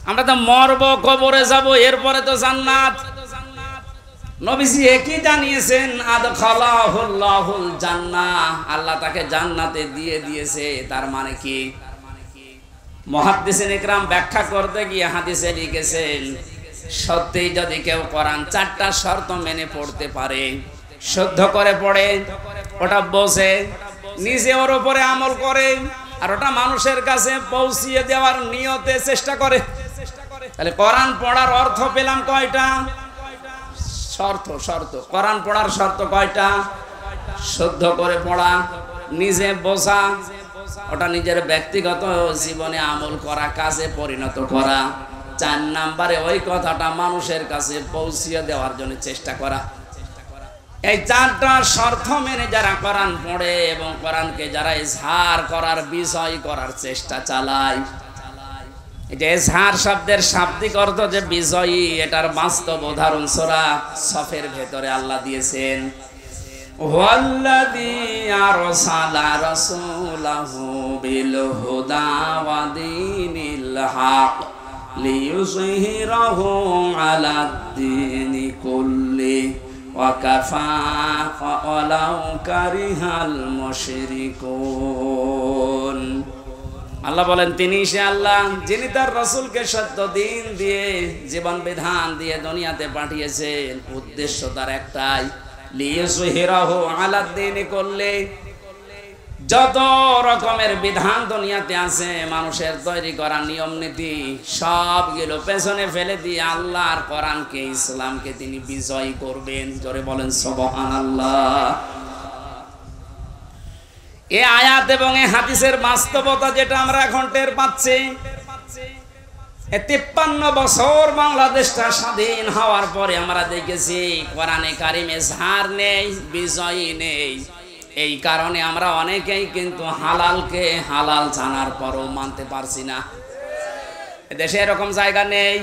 আমরা তো মরবো, কবরে যাব, এরপরে তো জান্নাত। নবীজি একই জানিয়েছেন আদখালাহুল্লাহুল জান্নাহ, আল্লাহ তাকে জান্নাতে দিয়ে দিয়েছে। তার মানে কি? মুহাদ্দিসিন ইকরাম ব্যাখ্যা করতে গিয়ে হাদিসে লিখেছেন, সত্যি যদি কেউ কোরআন 4টা শর্ত মেনে পড়তে পারে, শুদ্ধ করে পড়ে, ওটা বোঝে, নিজে ওর উপরে আমল করে, আর ওটা মানুষের কাছে পৌঁছিয়ে দেওয়ার নিয়তে চেষ্টা করে, তাহলে কোরআন পড়ার অর্থ পেলাম কয়টা? শর্ত। কোরআন পড়ার শর্ত কয়টা? শুদ্ধ করে পড়া, নিজে বোঝা, ওটা নিজের ব্যক্তিগত জীবনে আমল করা, কাজে পরিণত করা। 4 নম্বরে ওই কথাটা মানুষের কাছে পৌঁছিয়ে দেওয়ার জন্য চেষ্টা করা। এই 4টা শর্ত মেনে যারা কোরআন পড়ে এবং কোরআনকে যারা ইজহার করার, বিজয় করার চেষ্টা চালায়, এটা ইজহার শব্দের শাব্দিক অর্থ যে বিজয়ী, এটার বাস্তব উদাহরণ সূরা সফের ভেতরে আল্লাহ দিয়েছেন। ওয়াল্লাযী আরসালা রাসূলাহু বিল হুদা ওয়া দীনিল হক লিইয়ুযহিরাহু আলাদ-দীনি কুল্লি ওয়া কাফা ওয়ালাউ কারিহাল মুশরিকুন। আল্লাহ বলেন তিনি সে আল্লাহ যিনি তার রাসূলকে সত্য দিন দিয়ে, জীবন বিধান দিয়ে দুনিয়াতে পাঠিয়েছেন। উদ্দেশ্য তার একটাই, লিইয়ুযহিরাহু আলাদ-দীনি কুল্লি, যত রকমের বিধান দুনিয়াতে আছে, মানুষের তৈরি করা নিয়ম নীতি, সবগুলো পেছনে ফেলে দিয়ে আল্লাহর কোরআনকে, ইসলামকে তিনি বিজয়ী করবেন। জোরে বলেন সুবহানাল্লাহ। এই আয়াত এবং এই হাদিসের বাস্তবতা যেটা আমরা এখন টের পাচ্ছি, 53 বছর বাংলাদেশটা স্বাধীন হওয়ার পরে আমরা দেখেছি কোরআনে কারিমে ইজহার নেই, বিজয়ী নেই। এই কারণে আমরা অনেকেই কিন্তু হালালকে হালাল জানার পরও মানতে পারছি না। দেশে এরকম জায়গা নেই,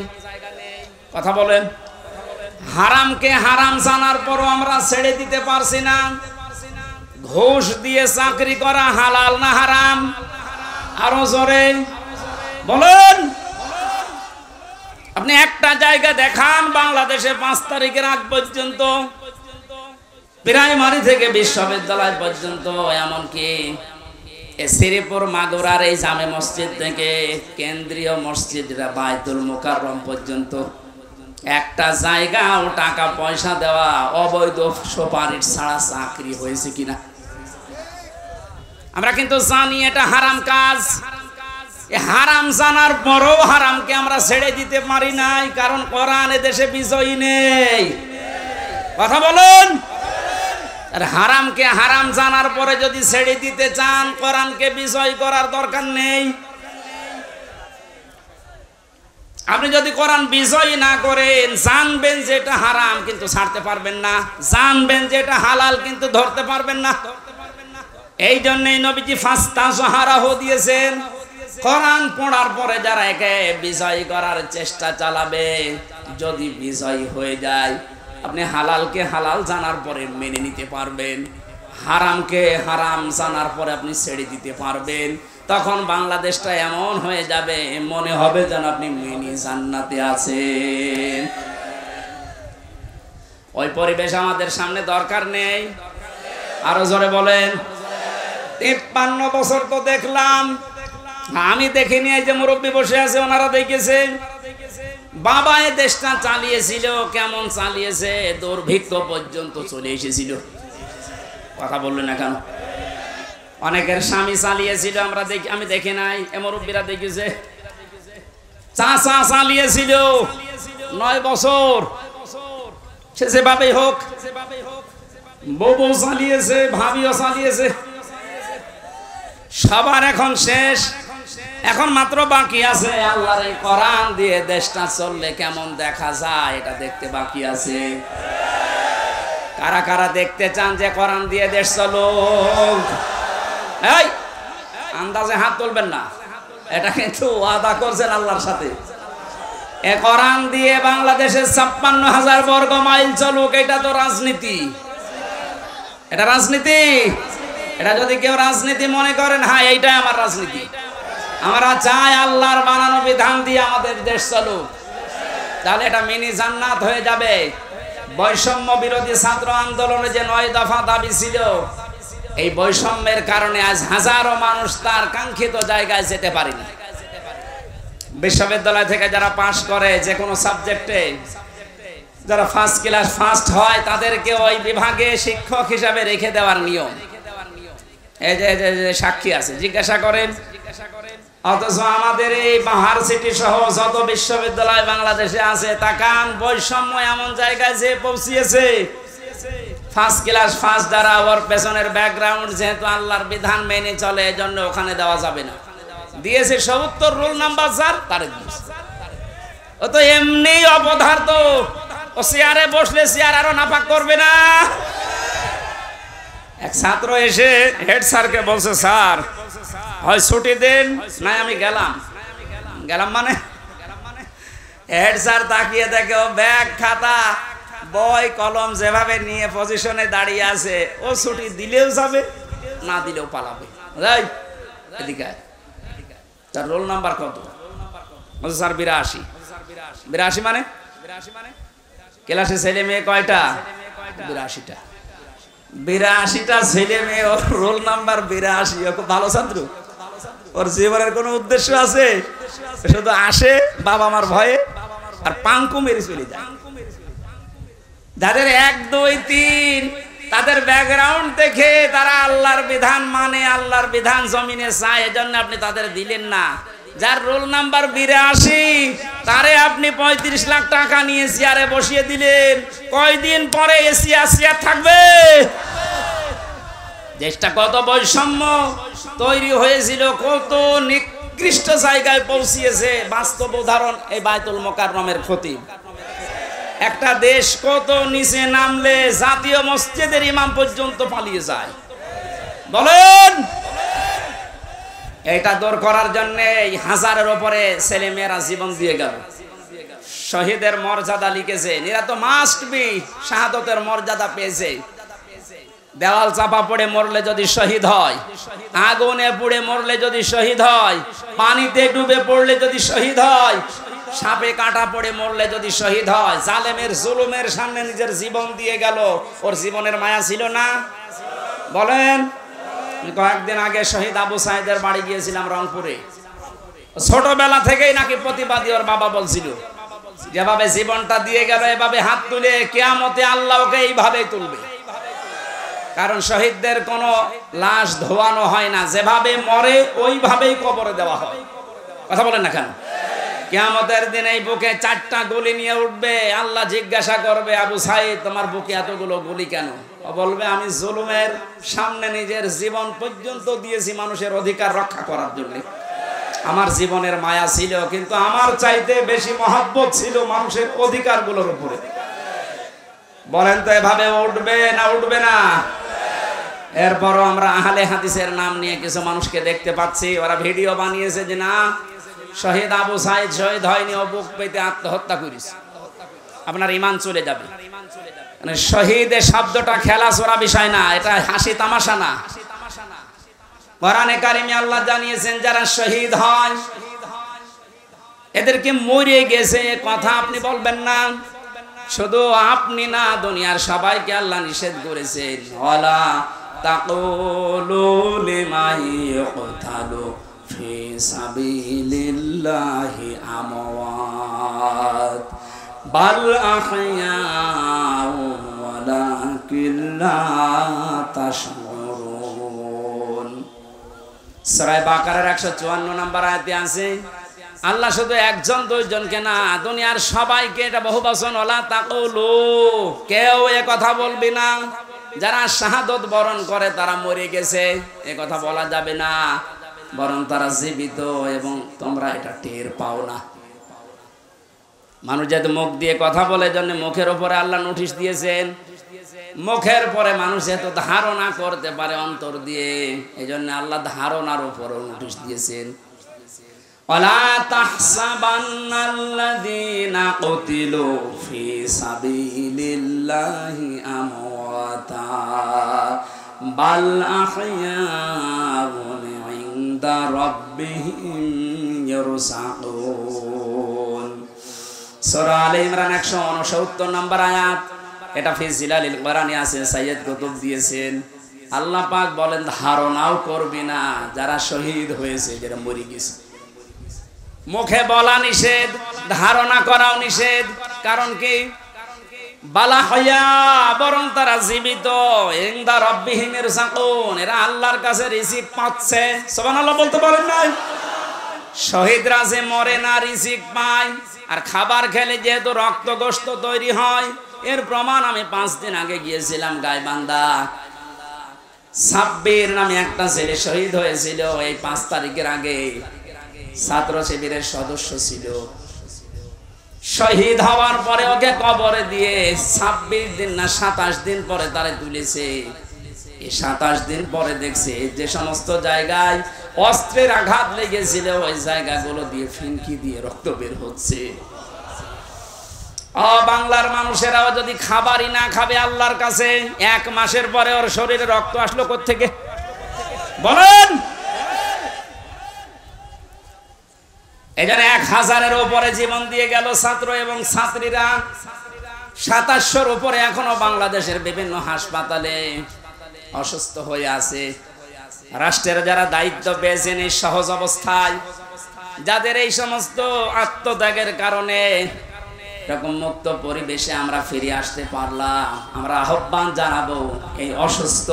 কথা বলেন। হারামকে হারাম জানার পরও আমরা ছেড়ে দিতে পারছি না। ঘুষ দিয়ে চাকরি করা হালাল না হারাম? আরো জোরে বলেন। আপনি একটা জায়গা দেখান বাংলাদেশে 5 তারিখের আগ পর্যন্ত, প্রাইমারি থেকে বিশ্ববিদ্যালয় পর্যন্ত, এমনকি শ্রীপুর মাগুরার এই জামে মসজিদ থেকে কেন্দ্রীয় মসজিদ বায়তুল মুকাররম পর্যন্ত একটা জায়গা ও টাকা পয়সা দেওয়া অবৈধ সুপারিশ ছাড়া চাকরি হয়েছে কিনা? আমরা কিন্তু জানি এটা হারাম কাজ। হারাম জানার পরও হারামকে আমরা ছেড়ে দিতে পারি নাই, কারণ কোরআন দেশে বিজয়ী নেই। কথা বলুন। আর হারামকে হারাম জানার পরে যদি ছেড়ে দিতে চান, কোরআনকে বিজয় করার দরকার নেই। আপনি যদি কোরআন বিজয় না করেন, জানবেন যে এটা হারাম কিন্তু ছাড়তে পারবেন না, জানবেন যে এটা হালাল কিন্তু ধরতে পারবেন না। এই জন্যই নবীজি ফাস্তাযহারাহু দিয়েছেন। কোরআন পড়ার পরে যারা একে বিজয় করার চেষ্টা চালাবে, যদি বিজয় হয়ে যায়, আপনি হালালকে হালাল জানার পরে মেনে নিতে পারবেন, হারামকে হারাম জানার পরে আপনি ছেড়ে দিতে পারবেন। তখন বাংলাদেশটা এমন হয়ে যাবে, মনে হবে যেন আপনি মিনি জান্নাতে আছেন। ওই পরিবেশ আমাদের সামনে দরকার নেই। আরো জোরে বলেন। 53 বছর তো দেখলাম, আমি দেখিনি। এই যে মুরব্বী বসে আছে, ওনারা দেখেছে। বাবা এই দেশটা চালিয়েছিল, কেমন চালিয়েছে, দুর্ভিক্ষ পর্যন্ত চলে এসেছিল। কথা বললেন না কেন? অনেকের স্বামী চালিয়েছিল, আমরা দেখি, আমি দেখি নাই, এ মুরব্বীরা দেখেছে। চাচা চালিয়েছিল 9 বছর, সে যেভাবেই হোক, বউ চালিয়েছে, ভাবিও চালিয়েছে, সবার এখন শেষ। এখন মাত্র বাকি আছে আল্লাহর এই কোরআন দিয়ে দেশটা চললে কেমন দেখা যায়, এটা দেখতে বাকি আছে। কারা কারা দেখতে চান যে কোরআন দিয়ে দেশ চলুক? এই আন্দাজে হাত তুলবেন না, এটা কিন্তু ওয়াদা করছেন আল্লাহর সাথে। এ কোরআন দিয়ে বাংলাদেশের ৫৬,০০০ বর্গ মাইল চলুক, এটা তো রাজনীতি। এটা রাজনীতি। এটা যদি কেউ রাজনীতি মনে করেন, হ্যাঁ এইটাই আমার রাজনীতি। আমরা চাই আল্লাহর বানানো বিধান দিয়ে আমাদের দেশ চলুক, তাহলে এটা মিনি জান্নাত হয়ে যাবে। বৈষম্য বিরোধী ছাত্র আন্দোলনে যে ৯ দফা দাবি ছিল, এই বৈষম্যের কারণে আজ হাজারো মানুষ তার কাঙ্ক্ষিত জায়গায় যেতে পারেনি। বিশ্ববিদ্যালয় থেকে যারা পাশ করে যে কোনো সাবজেক্টে, যারা ফার্স্ট ক্লাস ফার্স্ট হয়, তাদেরকে ওই বিভাগে শিক্ষক হিসাবে রেখে দেওয়ার নিয়ম। এই যে সাক্ষী আছে, জিজ্ঞাসা করেন। অথচ আমাদের এই ইউনিভার্সিটি সহ যত বিশ্ববিদ্যালয় বাংলাদেশে আছে, তাকান বৈষম্য এমন জায়গায় যে পৌঁছিয়েছে। ফার্স্ট ক্লাস ফার্স্ট দ্বারা ওর পেছনের ব্যাকগ্রাউন্ড যেহেতু আল্লাহর বিধান মেনে চলে, এজন্য ওখানে দেওয়া যাবে না। দিয়েছে ৭০ রোল নাম্বার যার, তারে দিয়েছে। ও তো এমনি অপদার্থ, ও চেয়ারে বসলে চেয়ার আরো নাপাক করবে না। এক ছাত্র এসে হেড স্যারকে বলছে, স্যার হয় ছুটি দেন, নাই আমি গেলাম। মানে হেড স্যার তাকিয়ে দেখে ও ব্যাগ খাতা বই কলম যেভাবে নিয়ে পজিশনে দাঁড়িয়ে আছে, ও ছুটি দিলেও যাবে, না দিলেও পালাবে। এদিকে তার রোল নাম্বার কত? স্যার ৮২। ৮২ মানে ক্লাসে ছেলে মেয়ে কয়টা? ৮২টা। ৮২টা ছেলে মেয়ে, ওর রোল নাম্বার ৮২। ও খুব ভালো ছাত্র, ওর জীবনের কোনো উদ্দেশ্য আছে? শুধু আসে বাবা মার ভয়ে আর পাঙ্কু মেরে চলে যায়। যাদের ১, ২, ৩ তাদের ব্যাকগ্রাউন্ড দেখে তারা আল্লাহর বিধান মানে, আল্লাহর বিধান জমিনে চায়, এজন্য আপনি তাদের দিলেন না। যার রোল নাম্বার ৮২, তারে আপনি ৩৫ লাখ টাকা নিয়ে চেয়ারে বসিয়ে দিলেন। কয়দিন পরে এসি আসিয়া থাকবে? দেশটা কত বৈষম্য তৈরি হয়েছিল, কত নিকৃষ্ট জায়গায় পৌঁছিয়েছে। বাস্তব উদাহরণ এই বায়তুল মোকাররমের খতিব। একটা দেশ কত নিচে নামলে জাতীয় মসজিদের ইমাম পর্যন্ত পালিয়ে যায়, বলেন। এটা দূর করার জন্য হাজারের উপরে ছেলে মেয়েরা জীবন দিয়ে গেল। শহীদের মর্যাদা লিখেছে, এরা তো মাস্ট বি শাহাদতের মর্যাদা পেয়েছে। দেওয়াল চাপা পড়ে মরলে যদি শহীদ হয়, আগুনে পুড়ে মরলে যদি শহীদ হয়, পানিতে ডুবে পড়লে যদি শহীদ হয়, সাপে কাটা পড়ে মরলে যদি শহীদ হয়, জালেমের জুলুমের সামনে নিজের জীবন দিয়ে গেল, ওর জীবনের মায়া ছিল না? বলেন। কয়েকদিন আগে শহীদ আবু সাইদের বাড়ি গিয়েছিলাম রংপুরে। ছোটবেলা থেকেই নাকি প্রতিবাদী ওর বাবা বলছিল, যেভাবে জীবনটা দিয়ে গেল এভাবে হাত তুলে কিয়ামতে আল্লাহ ওকে এইভাবেই তুলবে। কারণ শহীদদের কোনো লাশ ধোয়ানো হয় না, যেভাবে মরে ওইভাবেই কবরে দেওয়া হয়। কথা বলেন না কেন? কিয়ামতের দিন এই বুকে 4টা গুলি নিয়ে উঠবে, আল্লাহ জিজ্ঞাসা করবে, আবু সাইদ তোমার বুকে এতগুলো গুলি কেন? ও বলবে, আমি জুলুমের সামনে নিজের জীবন পর্যন্ত দিয়েছি মানুষের অধিকার রক্ষা করার জন্য। আমার জীবনের মায়া ছিল, কিন্তু আমার চাইতে বেশি মহব্বত ছিল মানুষের অধিকারগুলোর উপরে। বলেন তো এভাবে উঠবে না উঠবে না? এরপরও আমরা আহলে হাদিসের নাম নিয়ে কিছু মানুষকে দেখতে পাচ্ছি, ওরা ভিডিও বানিয়েছে যে না শহীদ আবু সাইদ শহীদ হয়নি, ও বুক পেতে আত্মহত্যা করেছে। আপনার ঈমান চলে যাবে। মানে শহীদের শব্দটা খেলাছোড়া বিষয় না, এটা হাসি তামাশা না। কোরআনে কারিমে আল্লাহ জানিয়েছেন যারা শহীদ হয় এদেরকে মরে গেছে কথা আপনি বলবেন না। শুধু আপনি না, দুনিয়ার সবাইকে আল্লাহ নিষেধ করেছেন, ওয়ালা তাকুলু লিমান ইয়ুকতালু ফি সাবিলিল্লাহি আমওয়াত বাল আহইয়াউ ওয়ালাকিন লা তাশউরুন। সূরা বাকারার 154 নম্বর আয়াতে আছে, আল্লাহ শুধু একজন দুইজনকে না, দুনিয়ার সবাইকে, এটা বহুবচন, ওলা তাকুলু, কেউ এ কথা বলবি না যারা শাহাদত বরণ করে তারা মরে গেছে, এ কথা বলা যাবে না, বরং তারা জীবিত এবং তোমরা এটা টের পাও না। মানুষ যেহেতু মুখ দিয়ে কথা বলে, জন্য মুখের উপরে আল্লাহ নোটিশ দিয়েছেন। মুখের পরে মানুষ যেহেতু ধারণা করতে পারে অন্তর দিয়ে, এই জন্য আল্লাহ ধারণার উপরও নোটিশ দিয়েছেন। ওয়ালা তাহসাবান্নাল্লাযীনা কুতিলু ফি সাবিলিল্লাহি আমওয়াতা বাল আহইয়াউন ইনদা রাব্বিহিম ইয়ারসাকুন। সূরা আলে ইমরান 169 নম্বর আয়াত। এটা ফি জিলালিল কোরআনে আছে, সাইয়্যিদ কুতুব দিয়েছেন। আল্লাহ পাক বলেন ধারণাও করবি না যারা শহীদ হয়েছে, যারা মরে গেছে। মুখে বলা নিষেধ, ধারণা করাও নিষেধ। কারণ কি? বালা হইয়া, বরং তারা জীবিত, ইনদা রাব্বিহিম ইয়ারসাকুন, এরা আল্লাহর কাছে রিজিক পাচ্ছে। সুবহানাল্লাহ বলতে পারেন না? শহীদরা যে মরে না, রিজিক পায়। আর খাবার খেলে যেহেতু রক্ত গোশত তৈরি হয়, এর প্রমাণ আমি 5 দিন আগে গিয়েছিলাম গাইবান্ধা। সাব্বির নামে একটা ছেলে শহীদ হয়েছিল এই 5 তারিখের আগে। ছাত্র শিবিরের সদস্য ছিল। শহীদ হওয়ার পরে ওকে কবরে দিয়ে 26 দিন না 27 দিন পরে তারে তুলেছে। এই 27 দিন পরে দেখছে যে সমস্ত জায়গায় অস্ত্রের আঘাত লেগেছিল, ওই জায়গাগুলো দিয়ে ফিনকি দিয়ে রক্ত বের হচ্ছে। বাংলার মানুষেরাও যদি খাবারই না খাবে আল্লাহর কাছে, 1 মাসের পরে ওর শরীরে রক্ত আসলো কোত্থেকে বলেন? এখানে 1000-এর উপরে জীবন দিয়ে গেল ছাত্র এবং ছাত্রীরা। 2700-র উপরে এখনো বাংলাদেশের বিভিন্ন হাসপাতালে অসুস্থ হয়ে আছে। রাষ্ট্রের যারা দায়িত্ব পেয়েছেন এই সহজ অবস্থায়, যাদের এই সমস্ত আত্মত্যাগের কারণে এরকম মুক্ত পরিবেশে আমরা ফিরে আসতে পারলাম, আমরা আহ্বান জানাবো এই অসুস্থ,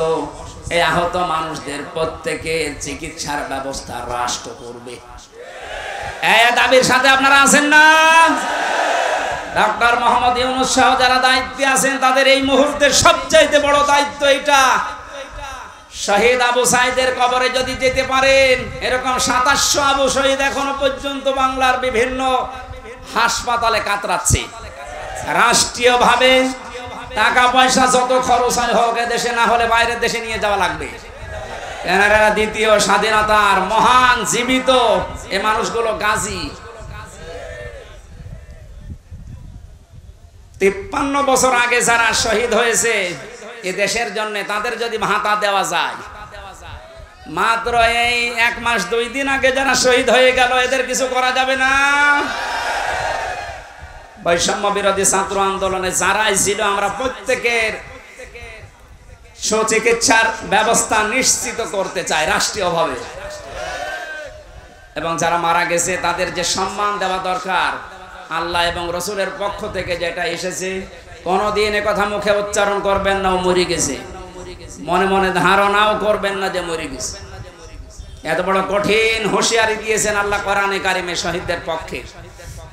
এই আহত মানুষদের প্রত্যেকের চিকিৎসার ব্যবস্থা রাষ্ট্র করবে। এই দাবির সাথে আপনারা আছেন না? ডক্টর মোহাম্মদ ইউনূস সহ যারা দায়িত্বে আছেন, তাদের এই মুহূর্তে সবচাইতে বড় দায়িত্ব এটা। শহীদ আবু সাইদের কবরে যদি যেতে পারেন, এরকম 2700 আবু শহীদ এখনো পর্যন্ত বাংলার বিভিন্ন হাসপাতালে কাতরাচ্ছে। রাষ্ট্রীয়ভাবে টাকা পয়সা যত খরচ হয় হোক, দেশে না হলে বাইরের দেশে নিয়ে যাওয়া লাগবে। এনারা দ্বিতীয় স্বাধীনতার মহান জীবিত এই মানুষগুলো গাজী। 53 বছর আগে যারা শহীদ হয়েছে এ দেশের জন্য, তাদের যদি ভাতা দেওয়া যায়, মাত্র এই 1 মাস 2 দিন আগে যারা শহীদ হয়ে গেল, এদের কিছু করা যাবে না? বৈষম্য বিরোধী ছাত্র আন্দোলনে যারাই ছিল, আমরা প্রত্যেকের সুচিকিৎসার ব্যবস্থা নিশ্চিত করতে চাই রাষ্ট্রীয়ভাবে। এবং যারা মারা গেছে তাদের যে সম্মান দেওয়া দরকার, আল্লাহ এবং রসুলের পক্ষ থেকে যেটা এসেছে, কোনদিন এ কথা মুখে উচ্চারণ করবেন না ও মরে গেছে, মনে মনে ধারণাও করবেন না যে মরে গেছে। এত বড় কঠিন হুঁশিয়ারি দিয়েছেন আল্লাহ কোরআনে কারিমে শহীদদের পক্ষে।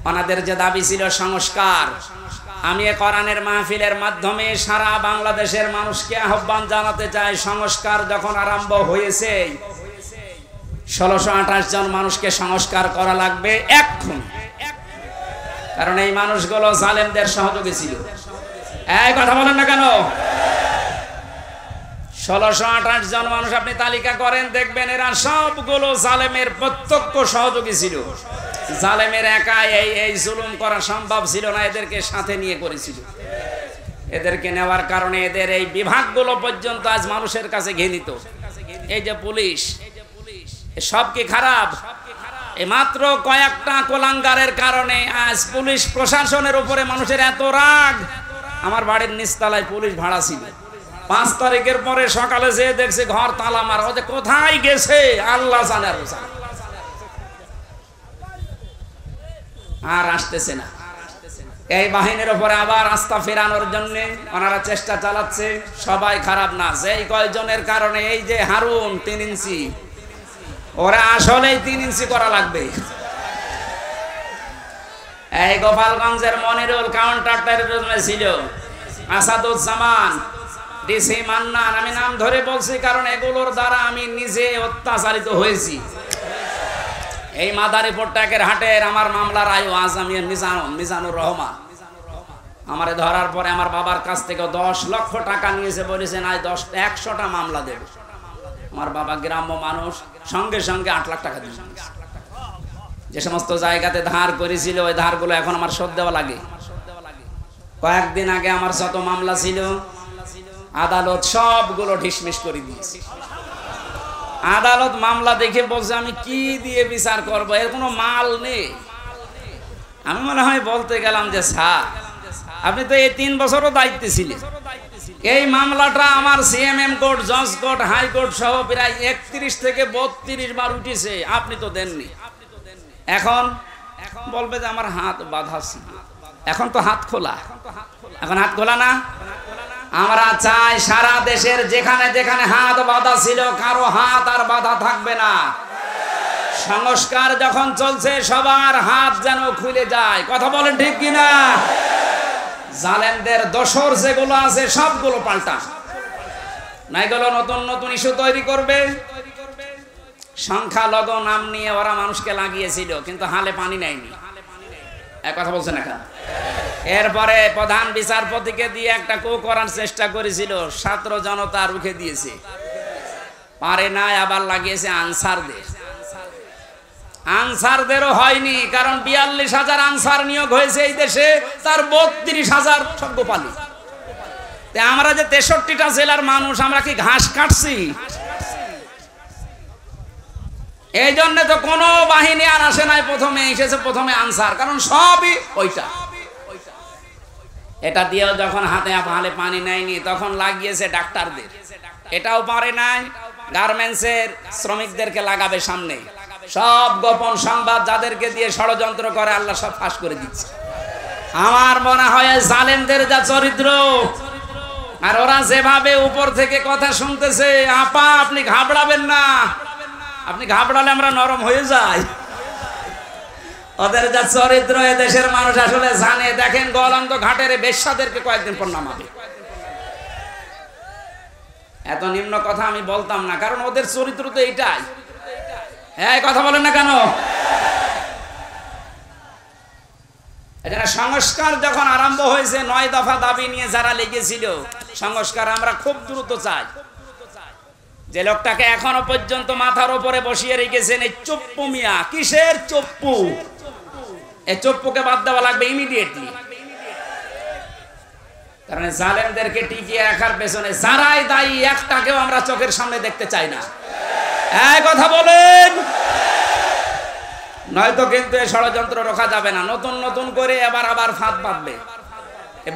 ওনাদের যে দাবি ছিল সংস্কার, আমি এই কোরআনের মাহফিলের মাধ্যমে সারা বাংলাদেশের মানুষকে আহ্বান জানাতে চাই, সংস্কার যখন আরম্ভ হয়েছে, 1628 জন মানুষকে সংস্কার করা লাগবে এখন। কারণ এই মানুষগুলো জালেমদের সহযোগী ছিল। এই কথা বলেন না কেন? 1628 জন মানুষ আপনি তালিকা করেন, দেখবেন এরা সবগুলো জালেমের প্রত্যক্ষ সহযোগী ছিল। জালেমের একা এই জুলুম করা সম্ভব ছিল না, এদেরকে সাথে নিয়ে করেছিল। এদেরকে নেওয়ার কারণে এদের এই বিভাগগুলো পর্যন্ত আজ মানুষের কাছে ঘৃণিত। এই যে পুলিশ, সব কি খারাপ? এই মাত্র কয়েকটা কোলাঙ্গারের কারণে আজ পুলিশ প্রশাসনের উপরে মানুষের এত রাগ। আমার বাড়ির নিচতলায় পুলিশ ভাড়া ছিল, 5 তারিখের পরে সকালে যেয়ে দেখছে ঘর তালা মারা। ওদের কোথায় গেছে আল্লাহ জানে, আর আসতেছে না। এই বাহিনীর উপরে আবার আস্থা ফেরানোর জন্য ওনারা চেষ্টা চালাচ্ছে। সবাই খারাপ না, যেই কয়জনের কারণে এই যে হারুন 3 ইঞ্চি, ওরা আসলেই 3 ইঞ্চি করা লাগবে। এই গোপালগঞ্জের মনিরুল কাউন্টার টেরোরিজমে ছিল, আসাদুজ্জামান, ডিসি মান্নান, আমি নাম ধরে বলছি কারণ এগুলোর দ্বারা আমি নিজে অত্যাচারিত হয়েছি। এই মাদারীপুর ট্যাকের হাটের আমার মামলার আয়ু আজ আমি মিজানুর রহমান, আমারে ধরার পরে আমার বাবার কাছ থেকে 10 লক্ষ টাকা নিয়েছে, বলেছেন আজ 100টা মামলা দেবে। আমার বাবা গ্রাম্য মানুষ, সঙ্গে সঙ্গে 8 লাখ টাকা দিয়েছে। যে সমস্ত জায়গাতে ধার করেছিল ওই ধারগুলো এখন আমার শোধ দেওয়া লাগে। কয়েকদিন আগে আমার যত মামলা ছিল আদালত সবগুলো ঢিসমিস করে দিয়েছে। আদালত মামলা দেখে বলছে আমি কি দিয়ে বিচার করব, এর কোনো মাল নেই। আমি মনে হয় বলতে গেলাম যে স্যার আপনি তো এই 3 বছরও দায়িত্বে ছিলেন, এই মামলাটা আমার সিএমএম কোর্ট, জজ কোর্ট, হাইকোর্ট সহ প্রায় 31 থেকে 32 বার উঠেছে, আপনি তো দেননি। এখন বলবে যে আমার হাত বাঁধা ছিল, এখন তো হাত খোলা, এখন হাত খোলা না। আমরা চাই সারা দেশের যেখানে যেখানে হাত বাঁধা ছিল কারো হাত আর বাঁধা থাকবে না। সংস্কার যখন চলছে সবার হাত যেন খুলে যায়, কথা বলেন ঠিক কিনা? জালেমদের দোসর যেগুলো আছে সবগুলো পাল্টা, নাইগুলো নতুন নতুন ইস্যু তৈরি করবে। সংখ্যালঘু নাম নিয়ে ওরা মানুষকে লাগিয়েছিল, কিন্তু হালে পানি নেয়নি। এক কথা বলছেন না। এরপরে প্রধান বিচারপতিকে দিয়ে একটা কো করার চেষ্টা করেছিল, ছাত্র জনতা রুখে দিয়েছে, পারে নাই, আবার লাগিয়েছে আনসারদের। আনসারদেরও হয়নি, কারণ 42,000 আনসার নিয়োগ হয়েছে এই দেশে, তার 32,000 সব গোপালী। আমরা যে 63টা জেলার মানুষ, আমরা কি ঘাস কাটছি? এই জন্য তো কোনো বাহিনী আর আসে নাই, প্রথমে এসেছে প্রথমে আনসার, কারণ সবই ওইটা। এটা দিয়েও যখন হাতে হালে পানি নেয়নি তখন লাগিয়েছে ডাক্তারদের, এটাও পারে নাই। গার্মেন্টসের শ্রমিকদেরকে লাগাবে সামনে, সব গোপন সংবাদ যাদেরকে দিয়ে ষড়যন্ত্র করে আল্লাহ সব ফাঁস করে দিচ্ছে। আমার মনে হয় জালেমদের যা চরিত্র, আর ওরা যেভাবে উপর থেকে কথা শুনতেছে, আপা আপনি ঘাবড়াবেন না, আপনি ঘাবড়ালে আমরা নরম হয়ে যাই। ওদের যা চরিত্র এ দেশের মানুষ আসলে জানে। দেখেন গোয়ালন্দ ঘাটের বেশ্যাদেরকে কয়েকদিন পর নামাবে। এত নিম্ন কথা আমি বলতাম না, কারণ ওদের চরিত্র তো এইটাই। হ্যাঁ, কথা বলেন না কেন? এখানে সংস্কার যখন আরম্ভ হয়েছে, 9 দফা দাবি নিয়ে যারা লেগেছিল, সংস্কার আমরা খুব দ্রুত চাই। যে লোকটাকে এখনো পর্যন্ত মাথার উপরে বসিয়ে রেখেছেন এই চপ্পু মিয়া, কিসের চপ্পু? এই চপ্পুকে বাদ দেওয়া লাগবে ইমিডিয়েটলি। কারণ জালেমদেরকে টিকিয়ে রাখার পেছনে যারাই দায়ী, একটাকেও আমরা চোখের সামনে দেখতে চাই না। এই কথা বলেন, নয়তো কিন্তু এই ষড়যন্ত্র রোখা যাবে না। নতুন নতুন করে আবার ফাঁদ পাতবে,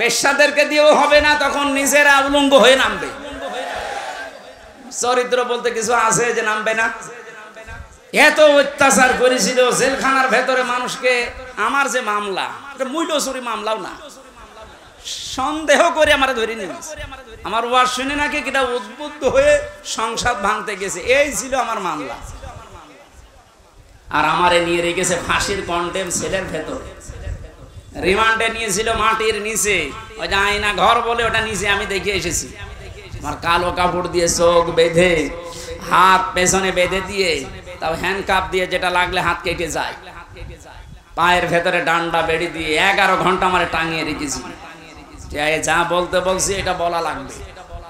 বেশ্যাদেরকে দিয়েও হবে না, তখন নিজেরা উলঙ্গ হয়ে নামবে। চরিত্র বলতে কিছু আছে যে নামবে না? এত অত্যাচার করেছিল জেলখানার ভেতরে মানুষকে। আমার যে মামলা, মূল্যচুরি মামলাও না, সন্দেহ করে আমার ধরে নিয়েছে। আমার ওয়াজ শুনে নাকি কিটা উদ্বুদ্ধ হয়ে সংসদ ভাঙতে গেছে, এই ছিল আমার মামলা। আর আমারে নিয়ে রেখেছে ফাঁসির কন্ডেম সেলের ভেতরে, রিমান্ডে নিয়েছিল মাটির নিচে, ওই যে আয়না ঘর বলে ওটা নিচে, আমি দেখে এসেছি। আমার কালো কাপড় দিয়ে চোখ বেঁধে, হাত পেছনে বেঁধে দিয়ে, তাও হ্যান্ডকাপ দিয়ে, যেটা লাগলে হাত কেটে যায়, পায়ের ভেতরে ডান্ডা বেড়ি দিয়ে 11 ঘন্টা আমারে টাঙিয়ে রেখেছি। যা বলতে বলছি এটা বলা লাগবে,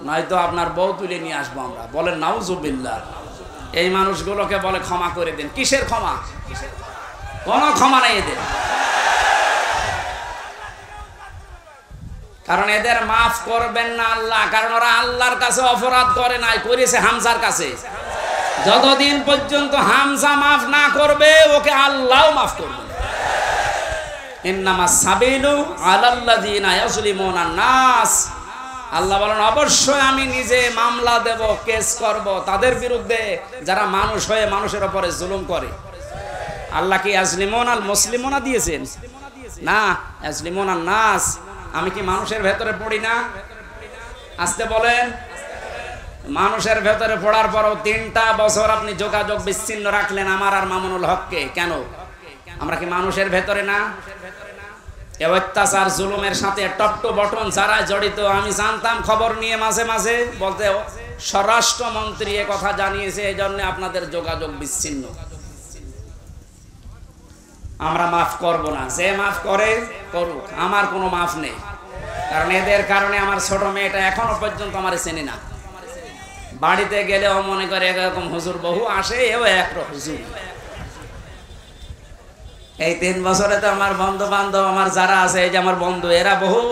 নয়তো আপনার বউ তুলে নিয়ে আসবো আমরা। বলেন নাউজুবিল্লাহ। এই মানুষগুলোকে বলে ক্ষমা করে দেন। কিসের ক্ষমা? কোনো ক্ষমা নেই এদের। কারণ এদের মাফ করবেন না আল্লাহ, কারণ ওরা আল্লাহর কাছে অপরাধ করে নাই, করেছে হামজার কাছে। যতদিন পর্যন্ত হামজা মাফ না করবে, ওকে আল্লাহ মাফ করবে। ইন্নামাস সাবিলু আলাল্লাযিনা ইয়াজলিমুনা নাস। আল্লাহ বলেন অবশ্যই আমি নিজে মামলা দেব, কেস করব তাদের বিরুদ্ধে যারা মানুষ হয়ে মানুষের উপরে জুলুম করে। আল্লাহ কি ইয়াজলিমুন আল মুসলিমুনা দিয়েছেন? না, ইয়াজলিমুনা নাস। আমি কি মানুষের ভেতরে পড়ি না? আসতে বলেন। মানুষের ভেতরে পড়ার পরও 3টা বছর আপনি যোগাযোগ বিচ্ছিন্ন রাখলেন আমার আর মামুনুল হককে, কেন? আমরা কি মানুষের ভেতরে না? এ অত্যাচার জুলুমের সাথে টপ টু বটন যারা জড়িত, আমি জানতাম খবর নিয়ে মাঝে মাঝে বলতে, স্বরাষ্ট্রমন্ত্রী এ কথা জানিয়েছে, এই জন্য আপনাদের যোগাযোগ বিচ্ছিন্ন। আমরা মাফ করব না, যে মাফ করে করুক, আমার কোনো মাফ নেই। কারণ এদের কারণে আমার ছোট মেয়েটা এখনো পর্যন্ত আমার চেনে না। বাড়িতে গেলেও মনে করে এরকম হুজুর বহু আসে, এও এক হুজুর। এই 3 বছরে তো আমার বন্ধু বান্ধব আমার যারা আছে, এই যে আমার বন্ধু, এরা বহু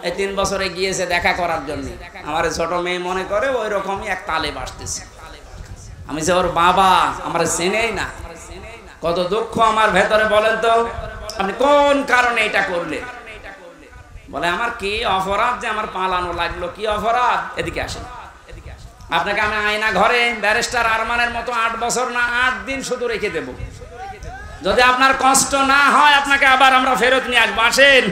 এই 3 বছরে গিয়েছে দেখা করার জন্য। আমার ছোট মেয়ে মনে করে ওই রকমই এক তালেব আসতেছে। আমি যে ওর বাবা, আমার চেনেই না। কত দুঃখ আমার ভেতরে, বলেন তো আপনি কোন কারণে এটা করলেন? বলে আমার কি অপরাধ যে আমার পালানো লাগলো, কি অপরাধ? এদিকে আসেন, আপনাকে আমি আয়না ঘরে ব্যারিস্টার আরমানের মতো 8 বছর না 8 দিন শুধু রেখে দেব। যদি আপনার কষ্ট না হয় আপনাকে আবার আমরা ফেরত নিয়ে আসবো। আসেন।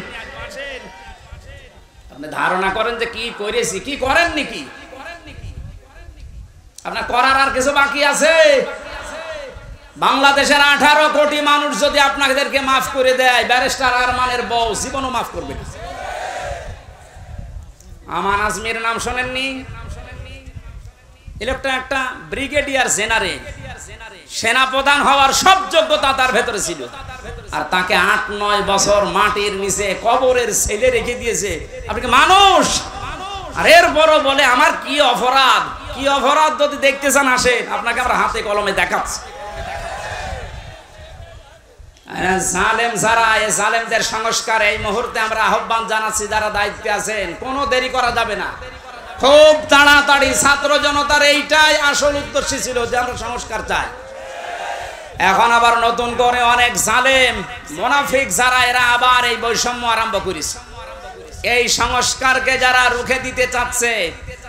আপনি ধারণা করেন যে কি করেছি, কি করেন নাকি? আপনার করার আর কিছু বাকি আছে? বাংলাদেশের 18 কোটি মানুষ যদি আপনাদেরকে মাফ করে দেয়, ব্যারিস্টার আরমানের বউ জীবনও মাফ করবে না। আমান আজমির নাম শোনেননি? একটা ব্রিগেডিয়ার জেনারেল, সেনাপ্রধান হওয়ার সব যোগ্যতা তার ভেতরে ছিল, আর তাকে 8-9 বছর মাটির নিচে কবরের ছেলে রেখে দিয়েছে। আপনি কি মানুষ? আর এরপরও বলে আমার কি অপরাধ। কি অপরাধ যদি দেখতে চান আসেন, আপনাকে আমরা হাতে কলমে দেখাচ্ছি। জালেম যারা, এই জালেমদের সংস্কার এই মুহূর্তে আমরা আহ্বান জানাচ্ছি, যারা দায়িত্বে আছেন, কোনো দেরি করা যাবে না। খুব তাড়াতাড়ি ছাত্র জনতার এইটাই আসল উদ্দেশ্য ছিল যে আমরা সংস্কার চাই। এখন আবার নতুন করে অনেক জালেম মুনাফিক যারা, এরা আবার এই বৈষম্য আরম্ভ করেছে। এই সংস্কারকে যারা রুখে দিতে চাচ্ছে,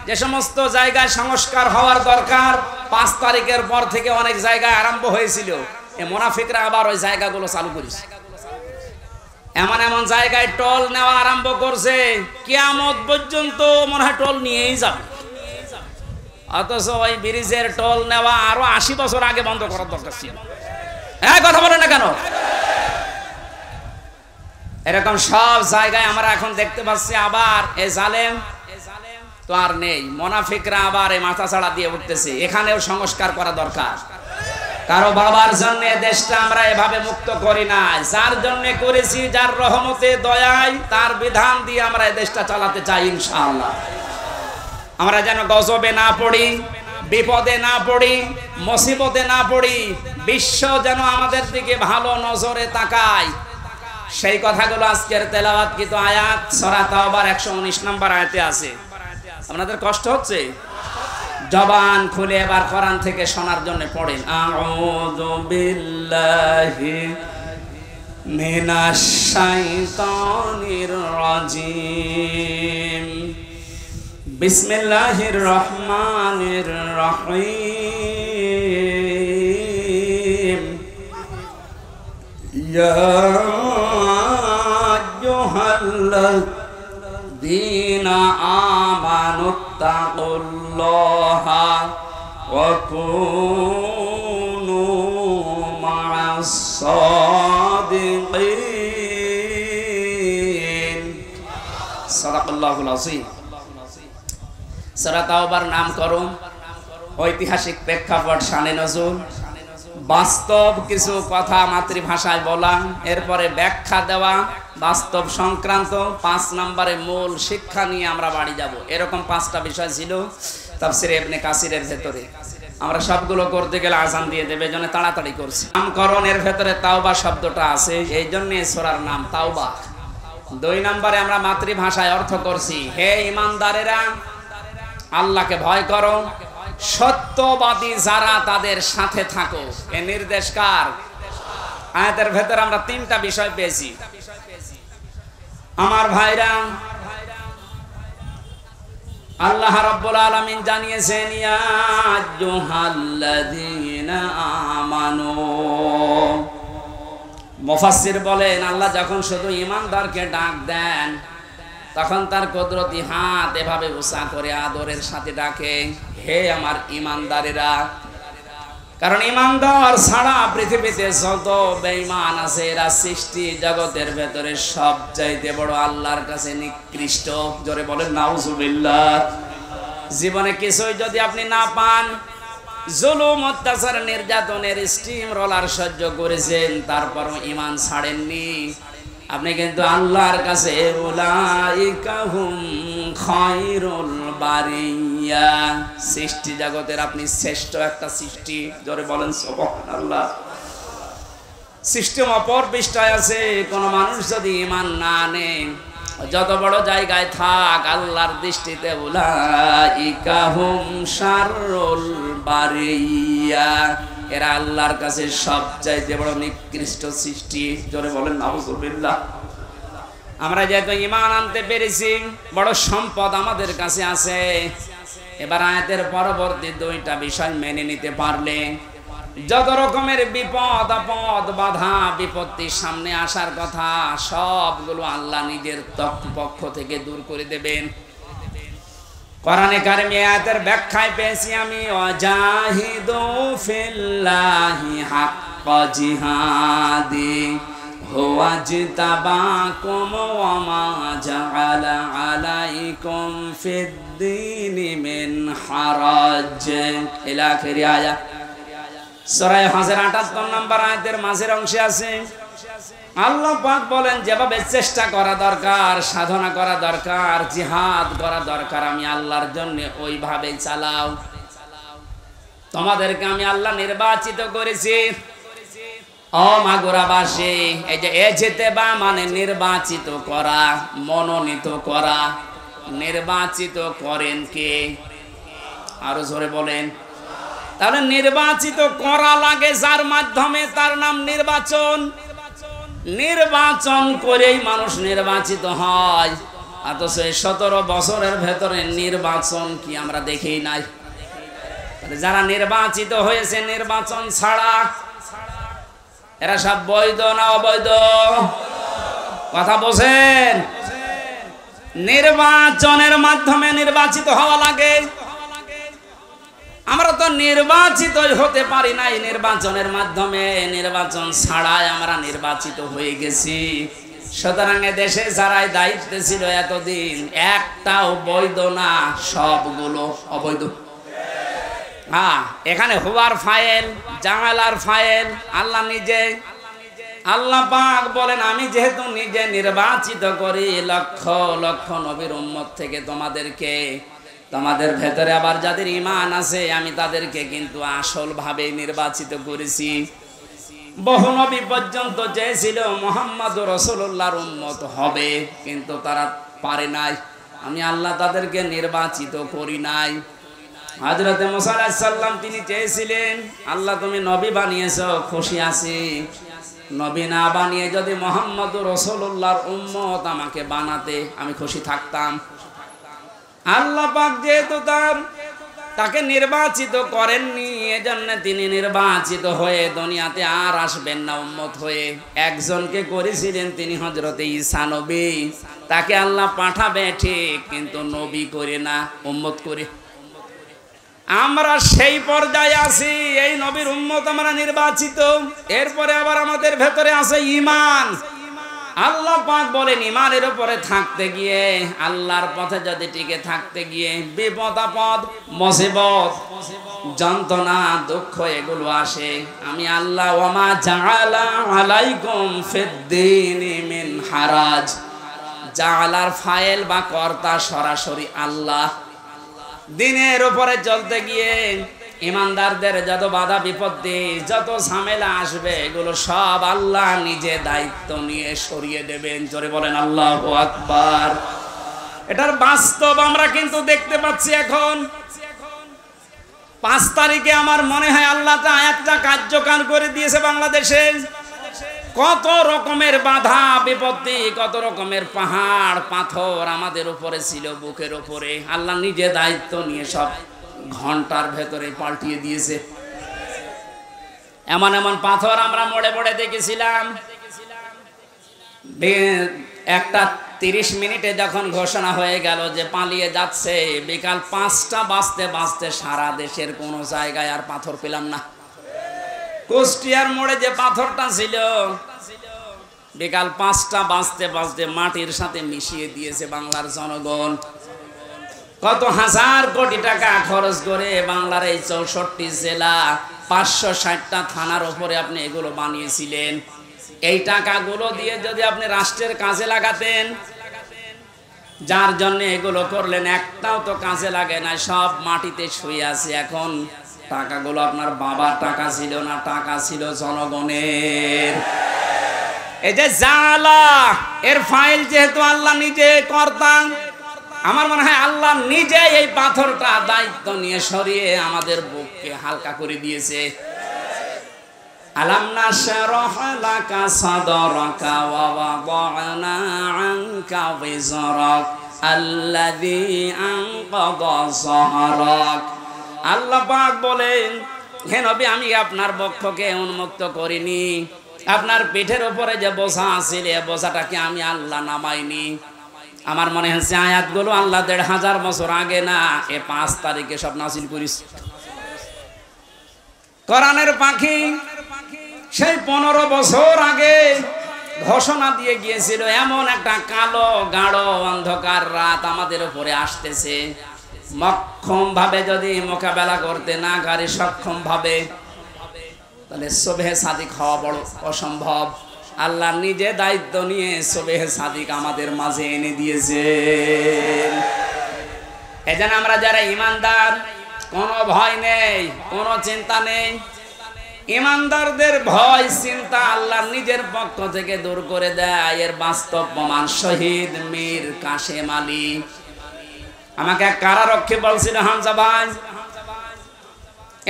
যে সমস্ত জায়গায় সংস্কার হওয়ার দরকার 5 তারিখের পর থেকে অনেক জায়গায় আরম্ভ হয়েছিল, এই মুনাফিকরা আবার ওই জায়গাগুলো চালু করেছে। এমন এমন জায়গায় টোল নেওয়া আরম্ভ করছে, কিয়ামত পর্যন্ত মনে হয় টোল নিয়েই যাবে। অথচ ওই ব্রিজের টোল নেওয়া আরো 80 বছর আগে বন্ধ করার দরকার ছিল। কথা বলে না কেন? এরকম সব জায়গায় আমরা এখন দেখতে পাচ্ছি আবার এই জালেম তো আর নেই, মুনাফিকরা আবার এই মাথা ছাড়া দিয়ে উঠতেছে। এখানেও সংস্কার করা দরকার। কারো বাবার জন্য দেশটা আমরা এভাবে মুক্ত করি না, যার জন্য করেছি, যার রহমতে দয়ায় তার বিধান দিয়ে আমরা এই দেশটা চালাতে চাই ইনশাআল্লাহ। আমরা যেন গজবে না পড়ি, বিপদে না পড়ি, মুসিবতে না পড়ি, বিশ্ব যেন আমাদের দিকে ভালো নজরে তাকায়, সেই কথাগুলো আজকের তেলাওয়াতকৃত আয়াত সূরা তাওবার 119 নম্বর আয়াতে আছে। আপনাদের কষ্ট হচ্ছে? জবান খুলে এবার কোরআন থেকে শোনার জন্য পড়েন। আউযু বিল্লাহি মিনাশ শাইতানির রাজিম। বিসমিল্লাহির রহমানির রহিম। ইয়া আইয়ুহাল্লাযীনা আমানুত্তাকুল্লাহা ওয়া কুনু মা'আস সাদিকিন। সাদাকাল্লাহুল আযীম। সূরা তাওবার নামকরণ, ঐতিহাসিক প্রেক্ষাপট, শানে নজুল, বাস্তব কিছু কথা মাতৃভাষায় বলা, এরপরে ব্যাখ্যা দেওয়া, বাস্তব সংক্রান্ত 5 নম্বরে মূল শিক্ষা নিয়ে আমরা বাড়ি যাব। এরকম 5টা বিষয় ছিল তাফসীরে ইবনে কাসিরের ভেতরে। আমরা সবগুলো করতে গেলে আযান দিয়ে দেবে, জন্য তাড়াতাড়ি করছি। নামকরণের ভেতরে তাওবা শব্দটা আছে, এই জন্য সূরার নাম তাওবা। 2 নম্বরে আমরা মাতৃভাষায় অর্থ করছি, হে ঈমানদারেরা আল্লাহকে ভয় করো, সত্যবাদী যারা তাদের সাথে থাকো। এই নির্দেশ কার? আয়াতের ভেতরে আমরা 3টা বিষয় পেয়েছি। আমার ভাইরা, আল্লাহ রাব্বুল আলামিন জানিয়েছেন ইয়া আইয়ুহাল্লাযীনা আমানু। মুফাসসির বলেন আল্লাহ যখন শুধু ঈমানদারকে ডাক দেন, তখন তার কুদরতি হাত এভাবে উঁচা করে আদরের সাথে ডাকে, হে আমার ঈমানদারেরা। কারণ ইমানদার ছাড়া পৃথিবীতে যত বেঈমান আছে এরা সৃষ্টি জগতের ভেতরে সবচাইতে বড় আল্লাহর কাছে নিকৃষ্ট। জোরে বলেন নাউজুবিল্লাহ। জীবনে কিছুই যদি আপনি না পান, জুলুম অত্যাচার নির্যাতনের স্টিম রোলার সহ্য করেছেন, তারপরও ঈমান ছাড়েননি, আপনি কিন্তু আল্লাহর কাছে উলাইকা হুম খায়রুল বারিয়া, সৃষ্টি জগতের আপনি শ্রেষ্ঠ একটা সৃষ্টি। জোরে বলেন সুবহানাল্লাহ। সিস্টেম অপর পৃষ্ঠায় আছে, কোন মানুষ যদি ঈমান না আনে, যত বড় জায়গায় থাক, আল্লাহর দৃষ্টিতে উলাইকা হুম শাররুল বারিয়া, এরা আল্লাহর কাছে সবচাইতে বড় নিকৃষ্ট সৃষ্টি। জোরে বলেন নাউজুবিল্লাহ। আমরা যেহেতু ঈমান আনতে পেরেছি, বড় সম্পদ আমাদের কাছে আছে। এবার আয়াতের পরবর্তী দুইটা বিষয় মেনে নিতে পারলে যত রকমের বিপদ আপদ বাধা বিপত্তি সামনে আসার কথা সবগুলো আল্লাহ নিজের পক্ষ থেকে দূর করে দেবেন। কোরআনে কারিমে আয়াতের ব্যাখ্যায় পেয়েছি আমি, ওয়াজাহিদু ফিল্লাহি হাক্কা জিহাদি হুয়া জিতাবাকুম ওয়া মা জাআলা আলাইকুম ফিদ-দীনি মিন হারাজ ইলা আখিরি আয়াত। সূরা হজের ৭৮ নম্বর আয়াতের মাঝের অংশে আছে, আল্লাহ পাক বলেন যেভাবে চেষ্টা করা দরকার, সাধনা করা দরকার, জিহাদ করা দরকার, আমি আল্লাহর জন্য ওইভাবে চালাও। তোমাদেরকে আমি আল্লাহ নির্বাচিত করেছি। ও মাগুরাবাসী, এই যে এজেতেবা মানে নির্বাচিত করা, মনোনীত করা। নির্বাচিত করেন কে? আরো জোরে বলেন। তাহলে নির্বাচিত করা লাগে যার মাধ্যমে, তার নাম নির্বাচন। নির্বাচন করেই মানুষ নির্বাচিত হয়। অথচ 17 বছরের ভেতরে নির্বাচন কি আমরা দেখেই নাই। যারা নির্বাচিত হয়েছে নির্বাচন ছাড়া, এরা সব বৈধ না অবৈধ? কথা বোঝেন? নির্বাচনের মাধ্যমে নির্বাচিত হওয়া লাগে। আমরা তো নির্বাচিত হতে পারি নাই নির্বাচনের মাধ্যমে, নির্বাচন ছাড়াই আমরা নির্বাচিত হয়ে গেছি। সুতরাং দেশে যারাই দায়িত্বে ছিল এতদিন, একটাও বৈধ না, সবগুলো অবৈধ। হ্যাঁ, এখানে হুয়ার ফাইল, জামালার ফাইল আল্লাহ নিজে। আল্লাহ পাক বলেন আমি যেহেতু নিজে নির্বাচিত করি লক্ষ লক্ষ নবীর উম্মত থেকে তোমাদেরকে, তোমাদের ভেতরে আবার যাদের ঈমান আছে আমি তাদেরকে কিন্তু আসল ভাবে নির্বাচিত করেছি। বহু নবী পর্যন্ত চেয়েছিল মুহাম্মদ রাসূলুল্লাহর উম্মত হবে, কিন্তু তারা পারে নাই। আমি আল্লাহ তাদেরকে নির্বাচিত করি নাই। হযরত মুসা আলাইহিস সালাম তিনি চেয়েছিলেন, আল্লাহ তুমি নবী বানিয়েছো, খুশি আছি। নবী না বানিয়ে যদি মুহাম্মদ রাসূলুল্লাহর উম্মত আমাকে বানাতে, আমি খুশি থাকতাম। আল্লাহ পাক যেহেতু তাকে নির্বাচিত করেননি, এজন্য তিনি নির্বাচিত হয়ে দুনিয়াতে আর আসবেন না উম্মত হয়ে। একজনকে করেছিলেন, তিনি হযরত ঈসা নবী। তাকে আল্লাহ পাঠাবে ঠিক, কিন্তু নবী করে না, উম্মত করে। আমরা সেই পর্যায়ে আছি, এই নবীর উম্মত আমরা নির্বাচিত। এরপরে আবার আমাদের ভেতরে আছে ঈমান। আল্লাহ পাক বলেন ঈমানের উপরে থাকতে গিয়ে, আল্লাহর পথে যদি টিকে থাকতে গিয়ে বিপদ আপদ মুসিবত যন্ত্রণা দুঃখ এগুলো আসে, আমি আল্লাহ ওয়া মা জাআলা আলাইকুম ফিদ-দীনি মিন হারাজ। জাআলার ফাইল বা কর্তা সরাসরি আল্লাহ। দিনের উপরে চলতে গিয়ে ইমানদারদের যত বাধা বিপত্তি যত ঝামেলা আসবে এগুলো সব আল্লাহ নিজে দায়িত্ব নিয়ে সরিয়ে দেবেন। জোরে বলেন আল্লাহু আকবার। এটার বাস্তব আমরা কিন্তু দেখতে পাচ্ছি। এখন 5 তারিখে আমার মনে হয় আল্লাহ তা আয়াতটা কার্যকর করে দিয়েছে বাংলাদেশে। কত রকমের বাধা বিপত্তি, কত রকমের পাহাড় পাথর আমাদের উপরে ছিল, বুকের উপরে আল্লাহ নিজে দায়িত্ব নিয়ে সব ঘন্টার ভেতরে পাল্টিয়ে দিয়েছে। এমন এমন পাথর আমরা মোড়ে মোড়ে দেখেছিলাম। একটা 30 মিনিটে যখন ঘোষণা হয়ে গেল যে পালিয়ে যাচ্ছে, বিকাল 5টা বাজতে বাজতে সারা দেশের কোনো জায়গায় আর পাথর পেলাম না। কুষ্টিয়ার মোড়ে যে পাথরটা ছিল বিকাল 5টা বাজতে বাজতে মাটির সাথে মিশিয়ে দিয়েছে বাংলার জনগণ। কত হাজার কোটি টাকা খরচ করে বাংলার এই 64 জেলা 560টা থানার উপরে আপনি এগুলো বানিয়েছিলেন। এই টাকাগুলো দিয়ে যদি আপনি রাষ্ট্রের কাজে লাগাতেন, যার জন্য এগুলো করলেন, একটাও তো কাজে লাগে না, সব মাটিতে শুয়ে আছে। এখন টাকাগুলো আপনার বাবার টাকা ছিল না, টাকা ছিল জনগণের। এই যে জালা এর ফাইল যেহেতু আল্লাহ নিজে করতাম, আমার মনে হয় আল্লাহ নিজে এই পাথরটা দায়িত্ব নিয়ে সরিয়ে আমাদের বুককে হালকা করে দিয়েছে। আলাম নাশরাহ লাকা সাদরাকা ওয়া ওয়াদানা আনকা বিজরাক আল্লাযী আনকাযা যাহরাক। আল্লাহ পাক বলেন, হে নবী, আমি আপনার বক্ষকে উন্মুক্ত করিনি, আপনার পিঠের উপরে যে বোঝা ছিল এই বোঝাটাকে আমি আল্লাহ নামাইনি। আমার মনে হচ্ছে আয়াতগুলো আল্লাহ 1500 বছর আগে না, 5 তারিখে সব নাযিল করিস। কোরআনের পাখি সেই 15 বছর আগে ঘোষণা দিয়ে গিয়েছিল এমন একটা কালো গাঢ় অন্ধকার রাত আমাদের উপরে আসতেছে। মক্ষম ভাবে যদি মোকাবেলা করতে না পারি, সক্ষম ভাবে, তাহলে সুবহে সাদিক হওয়া বড় অসম্ভব। আল্লাহ নিজে দায়িত্ব নিয়ে সুবহে সাদিক আমাদের মাঝে এনে দিয়েছেন। এজন্য আমরা যারা ঈমানদার, কোনো ভয় নেই, কোনো চিন্তা নেই। ঈমানদারদের ভয় চিন্তা আল্লাহ নিজের পক্ষ থেকে দূর করে দেয়। এর বাস্তব প্রমাণ শহীদ মীর কাশেম আলী। আমাকে এক কারারক্ষী বলছিল, হামজা ভাই,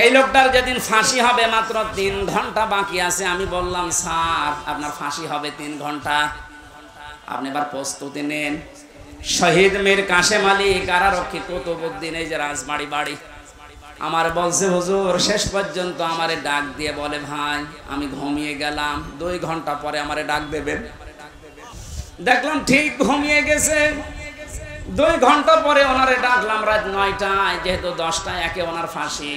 এই লোকটার যেদিন ফাঁসি হবে মাত্র 3 ঘন্টা বাকি আছে। আমি বললাম, স্যার আপনার ফাঁসি হবে 3 ঘন্টা, আপনি এবার প্রস্তুতি নেন। শহীদ মীর কাশেম আলী কারারক্ষী কুতুবউদ্দিন, এই যে রাজবাড়ি বাড়ি, আমার বলছে, হুজুর শেষ পর্যন্ত আমারে ডাক দিয়ে বলে, ভাই আমি ঘুমিয়ে গেলাম, 2 ঘন্টা পরে আমারে ডাক দেবেন। দেখলাম ঠিক ঘুমিয়ে গেছে। 2 ঘন্টা পরে ওনারে ডাকলাম রাত 9টায়, যেহেতু 10টায় একে ওনার ফাঁসি।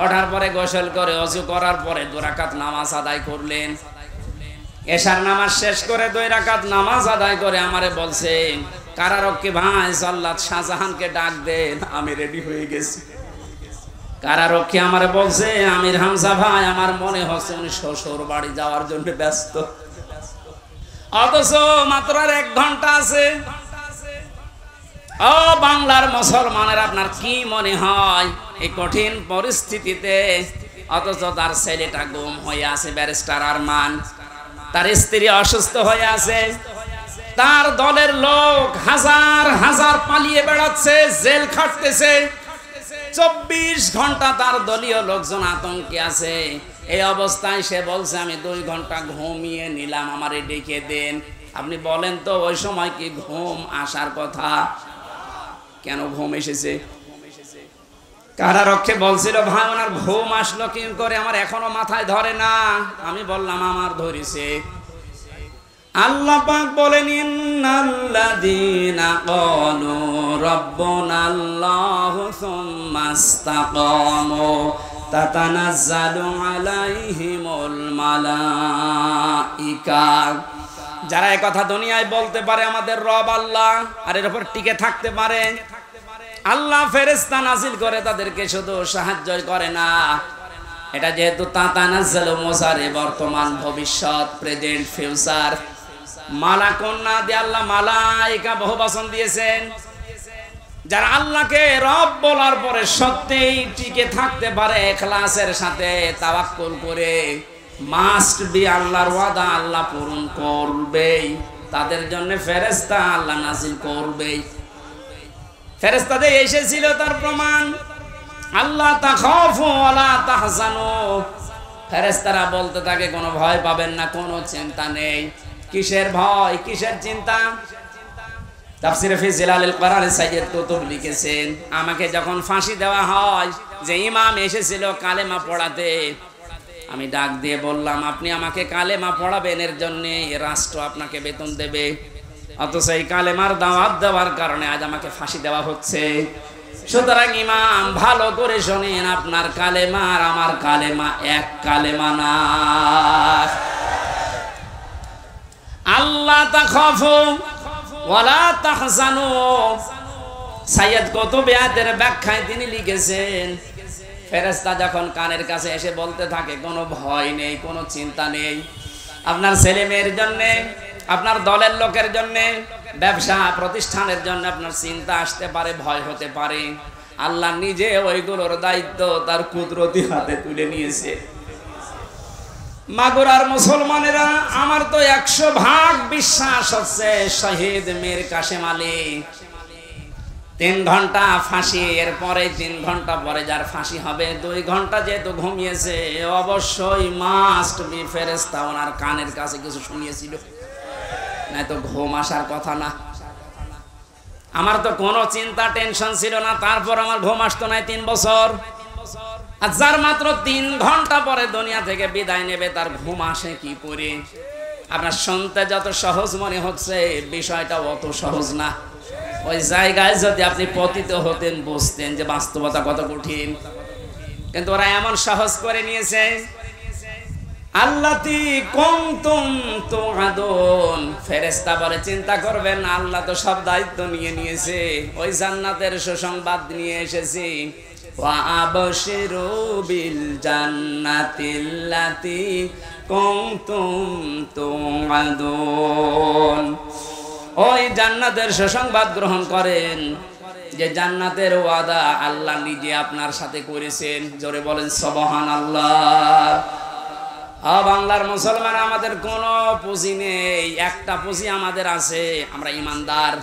ওঠার পরে গোসল করে ওযু করার পরে 2 রাকাত নামাজ আদায় করলেন। এশার নামাজ শেষ করে 2 রাকাত নামাজ আদায় করে আমারে বলছে, কারারক্ষী ভাই জল্লাদ শাহজাহানকে ডাক দেন, আমি রেডি হয়ে গেছি। কারারক্ষী আমারে বলছে, আমির হামজা ভাই, আমার মনে হচ্ছে উনি শ্বশুর বাড়ি যাওয়ার জন্য ব্যস্ত, অথচ মাত্র 1 ঘন্টা আছে। ও বাংলার মুসলমানের, আপনার কি মনে হয় এই কঠিন পরিস্থিতিতে, অথচ তার ছেলেটা গুম হয়ে আছে, ব্যারিস্টার আরমান, তার স্ত্রী অসুস্থ হয়ে আছে, তার দলের লোক হাজার হাজার পালিয়ে বেড়াচ্ছে, জেল খাটতেছে, 24 ঘন্টা তার দলীয় লোকজন আতঙ্কে আছে। এই অবস্থায় সে বলছে, আমি 2 ঘন্টা ঘুমিয়ে নিলাম, আমারে ডেকে দেন। আপনি বলেন তো ওই সময় কি ঘুম আসার কথা? কেন ঘুম এসেছে? কারারক্ষী বলছিল, ভাই ওনার ঘুম আসলো কি করে আমার এখনো মাথায় ধরে না। আমি বললাম, আমার ধরেছে। আল্লাহ পাক বলেন, ইন্নাল্লাযীনা ক্বালু রাব্বুনাল্লাহু সুম্মা ইসতাকামু তাতানাজ্জালু আলাইহিমুল মালাইকা। যারা এই কথা দুনিয়ায় বলতে পারে আমাদের রব আল্লাহ, আর এর উপর টিকে থাকতে পারে, আল্লাহ ফেরেশতা নাজিল করে তাদেরকে শুধু সাহায্য করে না। এটা যেহেতু তাতানাজ্জালু মুসারে বর্তমান ভবিষ্যৎ, প্রেজেন্ট ফিউচার, মালাকুন না দিয়ে আল্লাহ মালাইকা বহুবচন দিয়েছেন। যারা আল্লাহকে রব বলার পরে সত্যিই টিকে থাকতে পারে ইখলাসের সাথে, তাওয়াক্কুল করে, মাস্ট বি আল্লাহর ওয়াদা আল্লাহ পূরণ করবেই, তাদের জন্য ফেরেশতা আল্লাহ নাজিল করবেই। ফেরেশতাদের এসেছিল তার প্রমাণ, আল্লাহ তাখাফু ওয়ালা তাহজানু। ফেরেশতারা বলতে থাকে, কোনো ভয় পাবেন না, কোনো চিন্তা নেই। কিসের ভয়, কিসের চিন্তা? তাফসীরে ফি জিলালিল কোরআন সাইয়্যিদ কুতুব লিখেছেন, আমাকে যখন ফাঁসি দেওয়া হয়, যে ইমাম এসেছিল কালেমা পড়াতে, আমি ডাক দিয়ে বললাম, আপনি আমাকে কালেমা পড়াবেন, এর জন্য রাষ্ট্র আপনাকে বেতন দেবে, অথচ এই কালেমার দাওয়াত দেওয়ার কারণে আজ আমাকে ফাঁসি দেওয়া হচ্ছে। সুতরাং ইমাম ভালো করে শোনেন, আপনার কালেমা আর আমার কালেমা এক কালেমা না। আল্লাহ তাখাফু ওয়ালা তাহজানু, সাইয়্যিদ কুতুব আয়াতের ব্যাখ্যায় তিনি লিখেছেন, ফেরেশতা যখন কানের কাছে এসে বলতে থাকে কোনো ভয় নেই, কোনো চিন্তা নেই, আপনার ছেলে মেয়ের জন্য, আপনার দলের লোকের জন্য, ব্যবসা প্রতিষ্ঠানের জন্য আপনার চিন্তা আসতে পারে, ভয় হতে পারে, আল্লাহ নিজে ওইগুলোর দায়িত্ব তার কুদরতি হাতে তুলে নিয়েছে। মাগুরার মুসলমানেরা, আমার তো 100% বিশ্বাস হচ্ছে শহীদ মীর কাসেম আলী 3 ঘন্টা ফাঁসি, এরপরে 3 ঘন্টা পরে যার ফাঁসি হবে, 2 ঘন্টা যেহেতু ঘুমিয়েছে, অবশ্যই মাস্ট বি ফেরেশতা ওনার কানের কাছে কিছু শুনিয়েছিল, নাই তো ঘুম আসার কথা না। আমার তো কোনো চিন্তা টেনশন ছিল না, তারপর আমার ঘুম আসতো না 3 বছর। আর যার মাত্র 3 ঘন্টা পরে দুনিয়া থেকে বিদায় নেবে, তার ঘুম আসে কি করে? আপনার শুনতে যত সহজ মনে হচ্ছে, বিষয়টা অত সহজ না। ওই জায়গায় যদি আপনি পতিত হতেন, বুঝতেন যে বাস্তবতা কত কঠিন। কিন্তু ওরা এমন সহজ করে নিয়েছে। আল্লাতি কুনতুম তুআদুন, ফেরেশতা বলে চিন্তা করবেন না, আল্লাহ তো সব দায়িত্ব নিয়ে নিয়েছে। ওই জান্নাতের সুসংবাদ নিয়ে এসেছি। ওয়া আবশিরু বিল জান্নাতিল্লাতি কুনতুম তুআদুন, ওই জান্নাতের সুসংবাদ গ্রহণ করেন, যে জান্নাতের ওয়াদা আল্লাহ নিজে আপনার সাথে করেছেন। জোরে বলেন সুবহানাল্লাহ। বাংলার মুসলমান, আমাদের কোনো পুঁজি নেই, একটা পুঁজি আমাদের আছে, আমরা ইমানদার।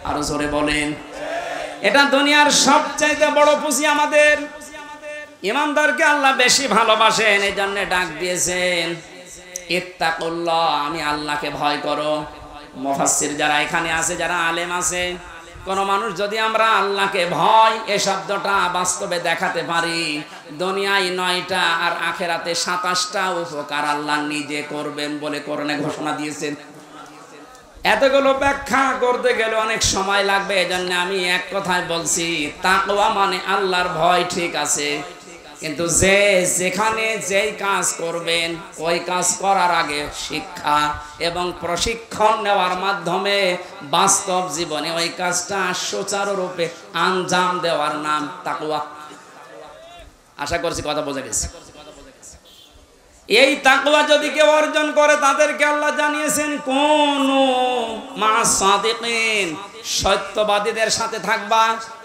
আরো জোরে বলেন। এটা দুনিয়ার সবচাইতে বড় পুঁজি আমাদের। ইমানদারকে আল্লাহ বেশি ভালোবাসেন, এই জন্য ডাক দিয়েছেন ইত্তাকুল্লাহ, আমি আল্লাহকে ভয় করো। মুফাসসির যারা এখানে আছে, যারা আলেম আছে, কোন মানুষ যদি আমরা আল্লাহকে ভয় এ শব্দটা বাস্তবে দেখাতে পারি, দুনিয়ায় 9টা আর আখেরাতে 27টা উপকার আল্লাহ নিজে করবেন বলে কোরআনে ঘোষণা দিয়েছেন। এতগুলো ব্যাখ্যা করতে গেলে অনেক সময় লাগবে, এজন্য আমি এক কথায় বলছি, তাকওয়া মানে আল্লাহর ভয়, ঠিক আছে, কিন্তু যে যেখানে যেই কাজ করবেন, ওই কাজ করার আগে শিক্ষা এবং প্রশিক্ষণ নেওয়ার মাধ্যমে বাস্তব জীবনে ওই কাজটা সুচারুরূপে আঞ্জাম দেওয়ার নাম তাকওয়া। আশা করছি কথা বোঝা গেছে। এই তাকওয়া যদি কেউ অর্জন করে, তাদেরকে আল্লাহ জানিয়েছেন কুনু মা'আস সাদিকিন, সত্যবাদীদের সাথে থাকবা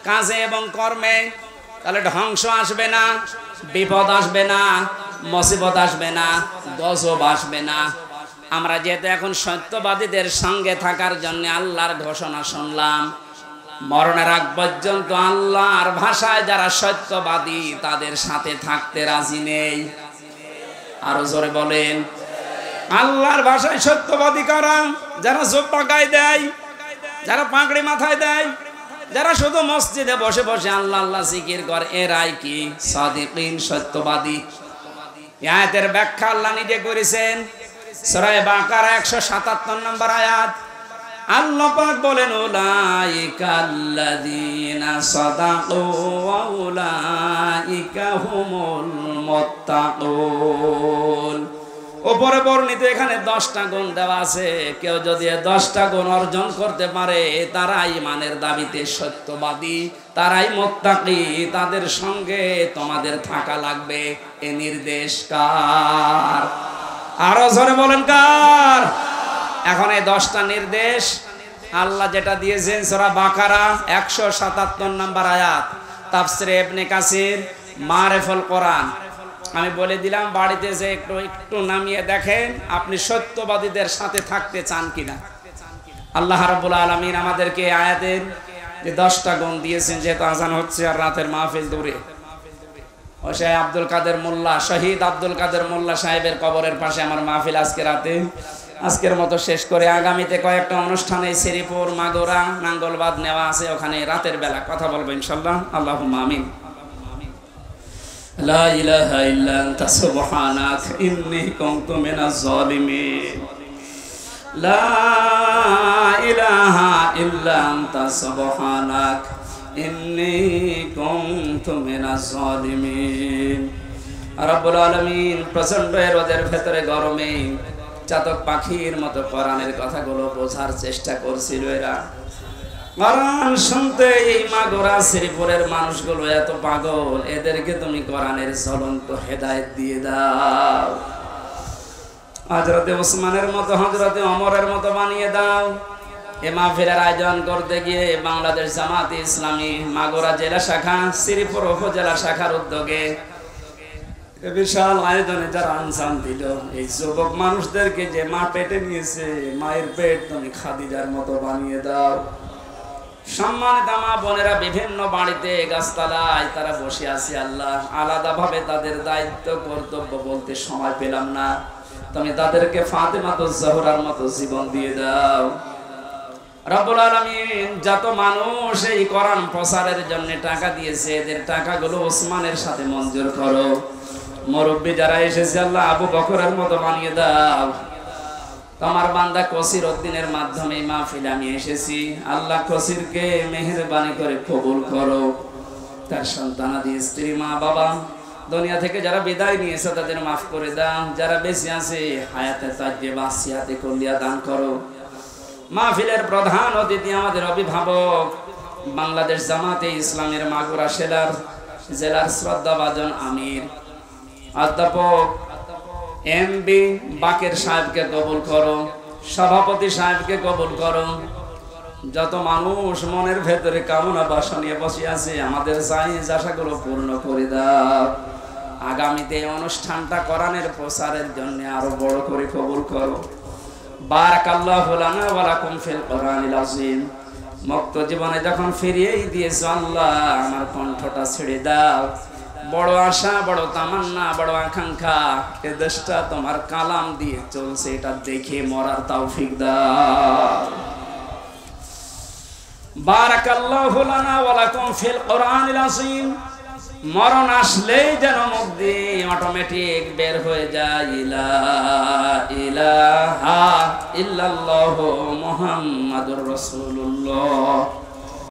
কাজে এবং কর্মে, তাহলে ধ্বংস আসবে না, বিপদ আসবে না, মুসিবত আসবে না, গজব আসবে না। আমরা যেহেতু এখন সত্যবাদীদের সঙ্গে থাকার জন্য আল্লাহর ঘোষণা শুনলাম, মরণের আগ পর্যন্ত আল্লাহর ভাষায় যারা সত্যবাদী তাদের সাথে থাকতে রাজি নেই। আরো জোরে বলেন। আল্লাহর ভাষায় সত্যবাদী কারা? যারা জুব্বা গায়ে দেয়, যারা পাগড়ি মাথায় দেয়, যারা শুধু মসজিদে বসে বসে আল্লাহ আল্লাহ জিকির করে, এরাই কি সাদিকিন, সত্যবাদী। এই আয়াতের ব্যাখ্যা আল্লাহ নিজে করেছেন সূরা বাকারা 177 নম্বর আয়াত। আল্লাহ পাক বলেন, উলাইকাল্লাযীনা সাদাকু ওয়া উলাইকা হুমুল মুত্তাকুন। উপরে বর্ণিত এখানে 10টা গুণ দেওয়া আছে। কেউ যদি 10টা গুণ অর্জন করতে পারে, তারাই ইমানের দাবিতে সত্যবাদী, তারাই মুত্তাকি, তাদের সঙ্গে তোমাদের থাকা লাগবে। এ নির্দেশ কার? আরো জোরে বলেন কার? এখন এই 10টা নির্দেশ আল্লাহ যেটা দিয়েছেন সূরা বাকারা 177 নম্বর আয়াত, তাফসীরে ইবনে কাসির, মারিফুল কোরআন। আমি বলে দিলাম, বাড়িতে যে একটু নামিয়ে দেখেন আপনি সত্যবাদীদের সাথে থাকতে চান কিনা। আল্লাহ রাব্বুল আলামিন আমাদেরকে আয়াতের যে 10টা গুণ দিয়েছেন, যেহেতু আজান হচ্ছে আর রাতের মাহফিল দূরে, ওই শাহ আব্দুল কাদের মোল্লা, শহীদ আব্দুল কাদের মোল্লা সাহেবের কবরের পাশে আমার মাহফিল আজকে রাতে। আজকের মতো শেষ করে আগামীতে কয়েকটা অনুষ্ঠানে শ্রীপুর, মাগুরা, নাঙ্গলবাদ নেওয়া আছে, ওখানে রাতের বেলা কথা বলবো ইনশাআল্লাহ। আল্লাহুম্মা আমিন। লা ইলাহা ইল্লা আনতা সুবহানাক ইন্নী কুনতু মিনাজ জালিমিন। লা ইলাহা ইল্লা আনতা সুবহানাক ইন্নী কুনতু মিনাজ জালিমিন। রব্বুল আলামিন প্রচন্ড রোদের ভেতরে গরমে চাতক পাখির মতো কোরআনের কথাগুলো বোঝার চেষ্টা করছিল। এরা কোরআন শুনতে এই মাগুরা শ্রীপুরের মানুষগুলো এত পাগল, এদেরকে তুমি কোরআনের জ্বলন্ত হেদায়েত দিয়ে দাও। হযরতে ওসমানের মতো, হযরতে ওমরের মতো বানিয়ে দাও। এ মাহফিলের আয়োজন করতে গিয়ে বাংলাদেশ জামাতে ইসলামী মাগুরা জেলা শাখা, শ্রীপুর উপজেলা শাখার উদ্যোগে বিশাল আয়োজনে যারা আঞ্জাম দিল, এই যুবক মানুষদেরকে যে মা পেটে নিয়েছে, মায়ের পেট তুমি খাদিজার মতো বানিয়ে দাও। সম্মানিত মা বোনেরা, বিভিন্ন বাড়িতে গাছতলায় তারা বসে আছে আল্লাহ, আলাদাভাবে তাদের দায়িত্ব কর্তব্য বলতে সময় পেলাম না, তুমি তাদেরকে ফাতেমাতুজ জোহরার মতো জীবন দিয়ে দাও। রব্বুল আলামিন যত মানুষ এই কোরআন প্রচারের জন্য টাকা দিয়েছে, এদের টাকাগুলো ওসমানের সাথে মঞ্জুর করো। মুরব্বী যারা এসেছে আল্লাহ, আবু বকরের মতো বানিয়ে দাও। তোমার বান্দা কসির উদ্দিনের মাধ্যমে মাহফিলে আমি এসেছি আল্লাহ, কসিরকে মেহেরবানি করে কবুল করো। তার সন্তানাদি, স্ত্রী, মা বাবা দুনিয়া থেকে যারা বিদায় নিয়েছে তাদের মাফ করে দাও। যারা বেঁচে আছে হায়াতে তাজ্জিবা সিয়াতে কুল্লিয়া দান করো। মাহফিলের প্রধান অতিথি আমাদের অভিভাবক, বাংলাদেশ জামাতে ইসলামের মাগুরা জেলার শ্রদ্ধাভাজন আমির অধ্যাপক এমবি বাকের সাহেবকে কবুল করো। সভাপতি সাহেবকে কবুল করো। যত মানুষ মনের ভেতরে কামনা বাসা নিয়ে বসে আছে, আমাদের চাহিদা আশাগুলো পূর্ণ করে দাও। আগামীতে অনুষ্ঠানটা কোরআনের প্রচারের জন্য আরো বড় করে কবুল করো। বারাকাল্লাহু লানা ওয়া লাকুম ফিল কোরআনিল আযীম। মুক্ত জীবনে যখন ফিরিয়েই দিয়েছো আল্লাহ, আমার কণ্ঠটা ছেড়ে দাও। বড় আশা, বড় তামান্না, বড় আকাঙ্ক্ষা, এ দেশটা তোমার কালাম দিয়ে চলছে, এটা দেখে মরার তৌফিক দাও। বারাকাল্লাহু লানা ওয়া লাকুম ফিল কোরআনিল আযীম। মরণ আসলেই যেন মুখ দিয়ে অটোমেটিক বের হয়ে যায় লা ইলাহা ইল্লাল্লাহু মুহাম্মাদুর রাসূলুল্লাহ।